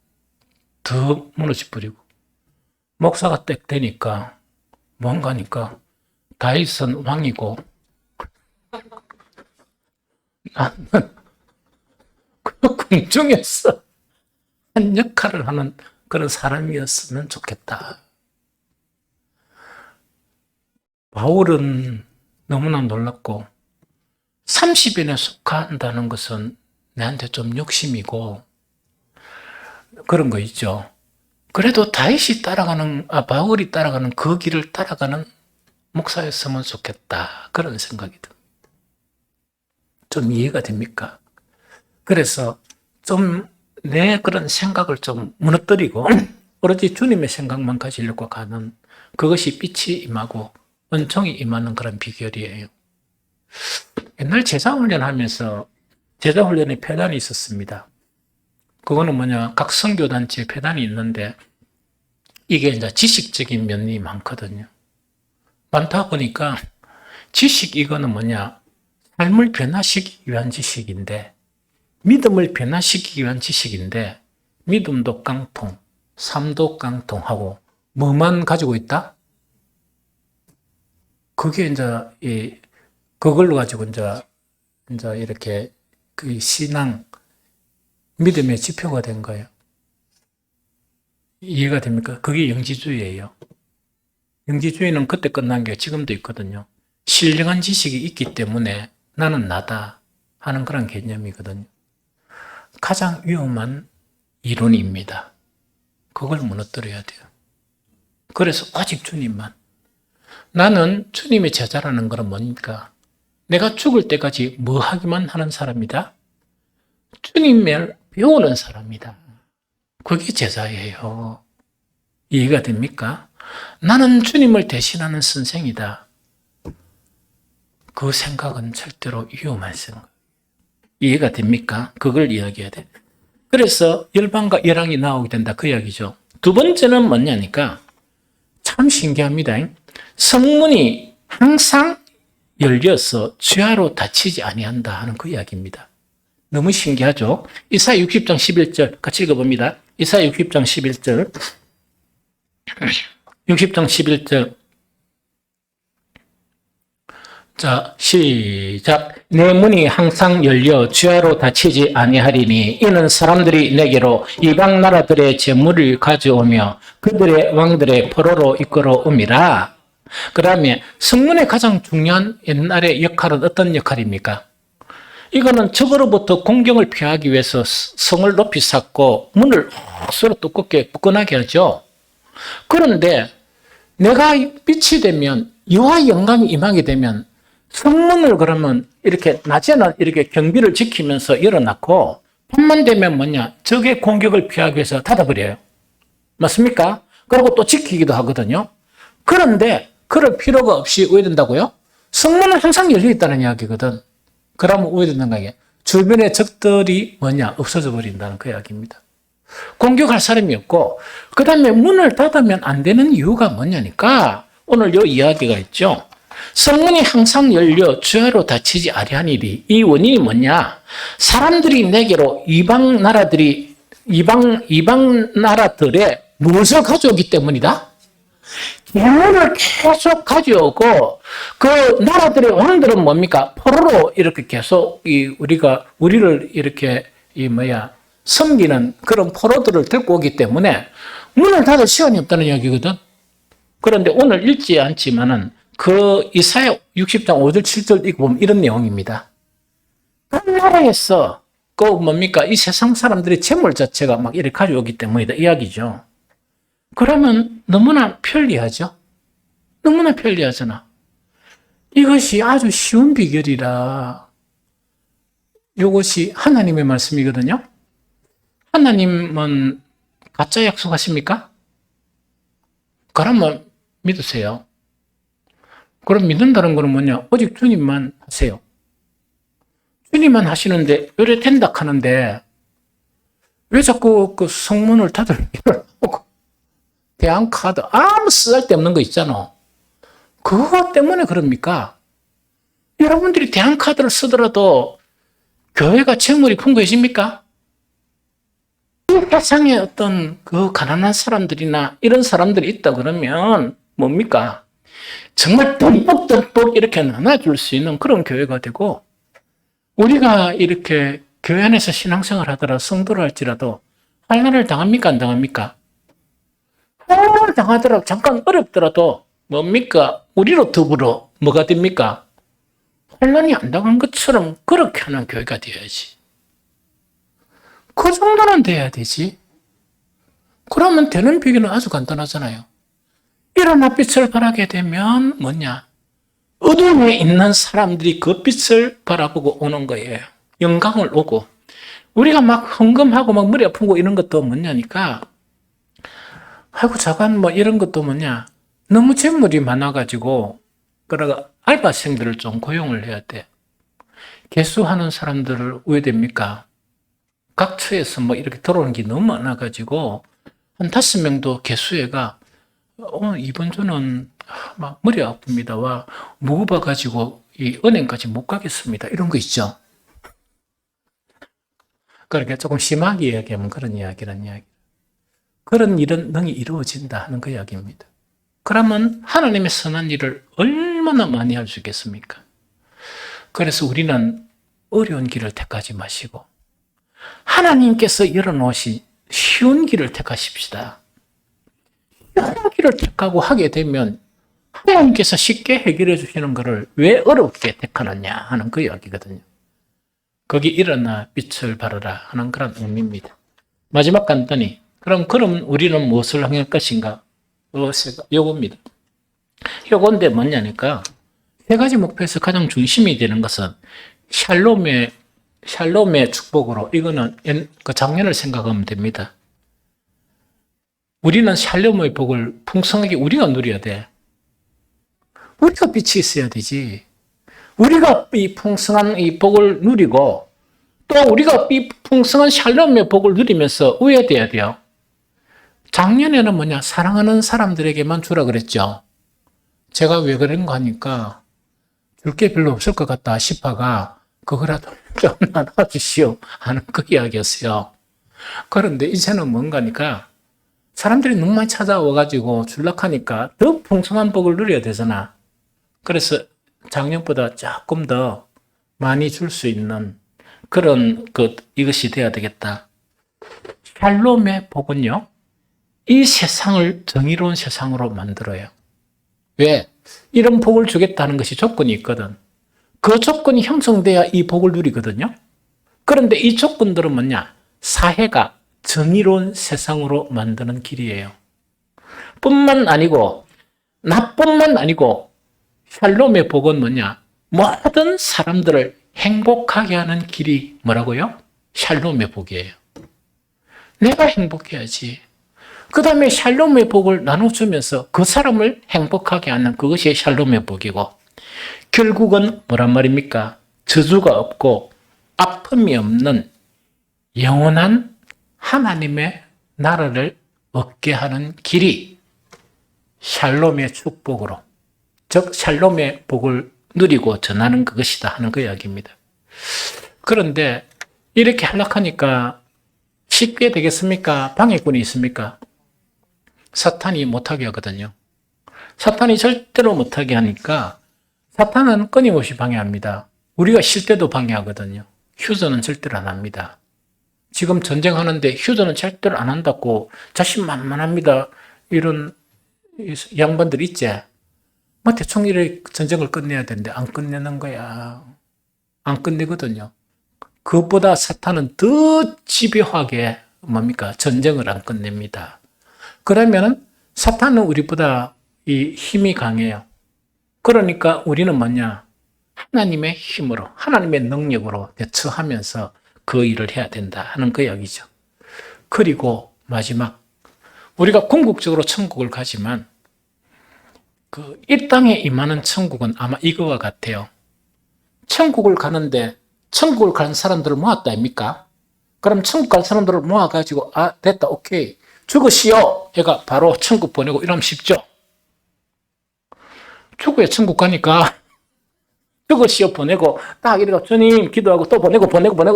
더 무너져 버리고 목사가 딱 되니까 뭔가니까 다윗은 왕이고 나는 그 궁중에서 한 역할을 하는 그런 사람이었으면 좋겠다. 바울은 너무나 놀랍고 30인에 속한다는 것은 내한테 좀 욕심이고 그런 거 있죠. 그래도 바울이 따라가는 그 길을 따라가는 목사였으면 좋겠다. 그런 생각이 듭니다. 좀 이해가 됩니까? 그래서 좀 내 그런 생각을 좀 무너뜨리고 오로지 주님의 생각만 가지려고 가는 그것이 빛이 임하고 은총이 임하는 그런 비결이에요. 옛날 제자훈련 하면서 제자훈련에 표단이 있었습니다. 그거는 각 선교단체에 표단이 있는데 이게 이제 지식적인 면이 많거든요. 많다 보니까 이거는 삶을 변화시키기 위한 지식인데, 믿음을 변화시키기 위한 지식인데, 믿음도 깡통, 삶도 깡통하고, 뭐만 가지고 있다? 그게 그걸로 가지고 이렇게 그 신앙, 믿음의 지표가 된 거예요. 이해가 됩니까? 그게 영지주의예요. 영지주의는 그때 끝난 게 지금도 있거든요. 신령한 지식이 있기 때문에 나는 나다 하는 그런 개념이거든요. 가장 위험한 이론입니다. 그걸 무너뜨려야 돼요. 그래서 오직 주님만. 나는 주님의 제자라는 것은 뭡니까? 내가 죽을 때까지 뭐 하기만 하는 사람이다? 주님을 배우는 사람이다. 그게 제자예요. 이해가 됩니까? 나는 주님을 대신하는 선생이다. 그 생각은 절대로 위험한 생각. 이해가 됩니까? 그걸 이야기해야 돼. 그래서 열방과 열왕이 나오게 된다. 그 이야기죠. 두 번째는 뭐냐니까 참 신기합니다. 성문이 항상 열려서 죄로 다치지 아니한다 하는 그 이야기입니다. 너무 신기하죠? 이사야 60장 11절 같이 읽어봅니다. 이사야 60장 11절 60장 11절 자, 시작. 내 문이 항상 열려 주야로 닫히지 아니하리니 이는 사람들이 내게로 이방 나라들의 재물을 가져오며 그들의 왕들의 포로로 이끌어옴이라. 그 다음에 성문의 가장 중요한 옛날의 역할은 어떤 역할입니까? 이거는 적으로부터 공격을 피하기 위해서 성을 높이 쌓고 문을 서로 두껍게 굳건하게 하죠. 그런데 내가 빛이 되면 여호와의 영광이 임하게 되면 성문을 그러면 이렇게 낮에는 이렇게 경비를 지키면서 열어놨고 밤만 되면 적의 공격을 피하기 위해서 닫아버려요. 맞습니까? 그리고 또 지키기도 하거든요. 그런데 그럴 필요가 없이 왜 된다고요? 성문은 항상 열려 있다는 이야기거든. 그러면 왜 된다는 거예요? 주변의 적들이 없어져 버린다는 그 이야기입니다. 공격할 사람이 없고 그 다음에 문을 닫으면 안 되는 이유가 뭐냐니까 오늘 요 이야기가 있죠. 성문이 항상 열려 주야로 닫히지 아니하니리. 이 원인이 뭐냐? 사람들이 내게로 이방 나라들의 무엇을 가져오기 때문이다? 재물을 계속 가져오고 그 나라들의 왕들은 뭡니까? 포로로 이렇게 계속 우리를 이렇게 섬기는 그런 포로들을 데리고 오기 때문에 문을 닫을 시간이 없다는 이야기거든. 그런데 오늘 읽지 않지만은 그 이사야 60장 5절 7절 읽어보면 이런 내용입니다. 그 나라에서 이 세상 사람들의 재물 자체가 막 이렇게 가져오기 때문이다 이야기죠. 그러면 너무나 편리하죠. 너무나 편리하잖아. 이것이 아주 쉬운 비결이라 이것이 하나님의 말씀이거든요. 하나님은 가짜 약속하십니까? 그러면 믿으세요. 그럼 믿는다는 것은 오직 주님만 하세요. 주님만 하시는데 왜 된다 하는데 왜 자꾸 그 성문을 닫으려고 대안카드 아무 쓸데없는 거 있잖아. 그거 때문에 그럽니까? 여러분들이 대안카드를 쓰더라도 교회가 재물이 풍부해집니까? 이 세상에 어떤 그 가난한 사람들이나 이런 사람들이 있다 그러면 뭡니까? 정말 듬뿍듬뿍 이렇게 나눠줄 수 있는 그런 교회가 되고 우리가 이렇게 교회 안에서 신앙생활 하더라도 성도를 할지라도 환난을 당합니까? 안 당합니까? 환난을 당하더라도 잠깐 어렵더라도 뭡니까? 우리로 더불어 뭐가 됩니까? 환난이 안 당한 것처럼 그렇게 하는 교회가 되어야지. 그 정도는 돼야 되지. 그러면 되는 비결은 아주 간단하잖아요. 일어나 빛을 발하게 되면 뭐냐? 어둠에 있는 사람들이 그 빛을 바라보고 오는 거예요. 영광을 오고. 우리가 막 흥금하고 막 머리 아픈 거 이런 것도 뭐냐니까, 아이고, 자관 뭐 이런 것도 뭐냐. 너무 재물이 많아가지고, 그러가 알바생들을 좀 고용을 해야 돼. 개수하는 사람들을 왜 됩니까? 각 처에서 뭐 이렇게 들어오는 게 너무 많아가지고, 한 5명도 개수해가, 이번 주는 막 머리 아픕니다. 와, 무거워가지고 이 은행까지 못 가겠습니다. 이런 거 있죠. 그러니까 조금 심하게 이야기하면 그런 이야기란 이야기. 그런 일은 능히 이루어진다 하는 그 이야기입니다. 그러면 하나님의 선한 일을 얼마나 많이 할 수 있겠습니까? 그래서 우리는 어려운 길을 택하지 마시고 하나님께서 열어놓으신 쉬운 길을 택하십시다. 쉬운 길을 택하고 하게 되면 하나님께서 쉽게 해결해 주시는 것을 왜 어렵게 택하느냐 하는 그 이야기거든요. 거기 일어나 빛을 발하라 하는 그런 의미입니다. 마지막 간단히 그럼 우리는 무엇을 행할 것인가? 요겁니다. 요건데 뭐냐니까 3가지 목표에서 가장 중심이 되는 것은 샬롬의 축복으로 이거는 그 작년을 생각하면 됩니다. 우리는 샬롬의 복을 풍성하게 우리가 누려야 돼. 우리가 빛이 있어야 되지. 우리가 이 풍성한 이 복을 누리고 또 우리가 이 풍성한 샬롬의 복을 누리면서 우회돼야 돼요. 작년에는 뭐냐? 사랑하는 사람들에게만 주라 그랬죠. 제가 왜 그런가 하니까 줄 게 별로 없을 것 같다 싶어가 그거라도 좀 나눠주시오 하는 그 이야기였어요. 그런데 이제는 뭔가니까 사람들이 너무 많이 찾아와가지고 줄락하니까 더 풍성한 복을 누려야 되잖아. 그래서 작년보다 조금 더 많이 줄 수 있는 그런 이것이 돼야 되겠다. 샬롬의 복은요, 이 세상을 정의로운 세상으로 만들어요. 왜? 이런 복을 주겠다는 것이 조건이 있거든. 그 조건이 형성돼야 이 복을 누리거든요. 그런데 이 조건들은 뭐냐? 사회가 정의로운 세상으로 만드는 길이에요. 뿐만 아니고, 나뿐만 아니고, 샬롬의 복은 뭐냐? 모든 사람들을 행복하게 하는 길이 뭐라고요? 샬롬의 복이에요. 내가 행복해야지. 그 다음에 샬롬의 복을 나눠주면서 그 사람을 행복하게 하는 그것이 샬롬의 복이고, 결국은 뭐란 말입니까? 저주가 없고 아픔이 없는 영원한 하나님의 나라를 얻게 하는 길이 샬롬의 축복으로, 즉 샬롬의 복을 누리고 전하는 그것이다 하는 그 이야기입니다. 그런데 이렇게 하락하니까 쉽게 되겠습니까? 방해꾼이 있습니까? 사탄이 못하게 하거든요. 사탄이 절대로 못하게 하니까 사탄은 끊임없이 방해합니다. 우리가 쉴 때도 방해하거든요. 휴전은 절대로 안 합니다. 지금 전쟁하는데 휴전은 절대로 안 한다고 자신만만합니다. 이런 양반들 있지? 뭐 대충 이렇게 전쟁을 끝내야 되는데 안 끝내는 거야. 안 끝내거든요. 그것보다 사탄은 더 집요하게 뭡니까? 전쟁을 안 끝냅니다. 그러면은 사탄은 우리보다 이 힘이 강해요. 그러니까 우리는 뭐냐? 하나님의 힘으로, 하나님의 능력으로 대처하면서 그 일을 해야 된다 하는 그 이야기죠. 그리고 마지막, 우리가 궁극적으로 천국을 가지만 이 땅에 임하는 천국은 아마 이거와 같아요. 천국을 가는데 천국을 가는 사람들을 모았다 아닙니까? 그럼 천국 갈 사람들을 모아가지고 됐다, 오케이, 죽으시오 얘가 바로 천국 보내고 이러면 쉽죠. 죽어야 천국 가니까 죽으시오 보내고 딱 이래가 주님 기도하고 또 보내고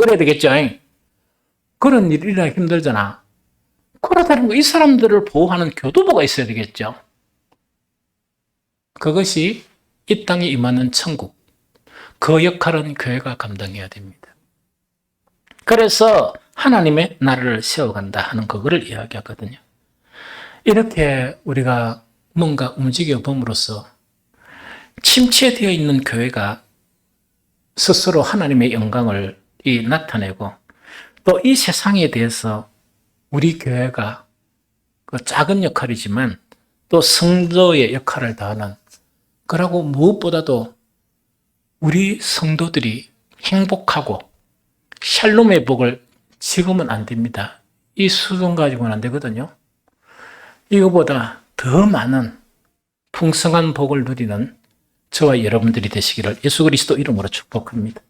이래야 되겠죠. 그런 일이 일어나기 힘들잖아. 그렇다는 거, 이 사람들을 보호하는 교도부가 있어야 되겠죠. 그것이 이 땅에 임하는 천국, 그 역할은 교회가 감당해야 됩니다. 그래서 하나님의 나라를 세워간다 하는 그거를 이야기하거든요. 이렇게 우리가 뭔가 움직여 봄으로써 침체되어 있는 교회가 스스로 하나님의 영광을 나타내고 또 이 세상에 대해서 우리 교회가 그 작은 역할이지만 또 성도의 역할을 다하는, 그러고 무엇보다도 우리 성도들이 행복하고 샬롬의 복을 지금은 안 됩니다. 이 수준 가지고는 안 되거든요. 이거보다 더 많은 풍성한 복을 누리는 저와 여러분들이 되시기를 예수 그리스도 이름으로 축복합니다.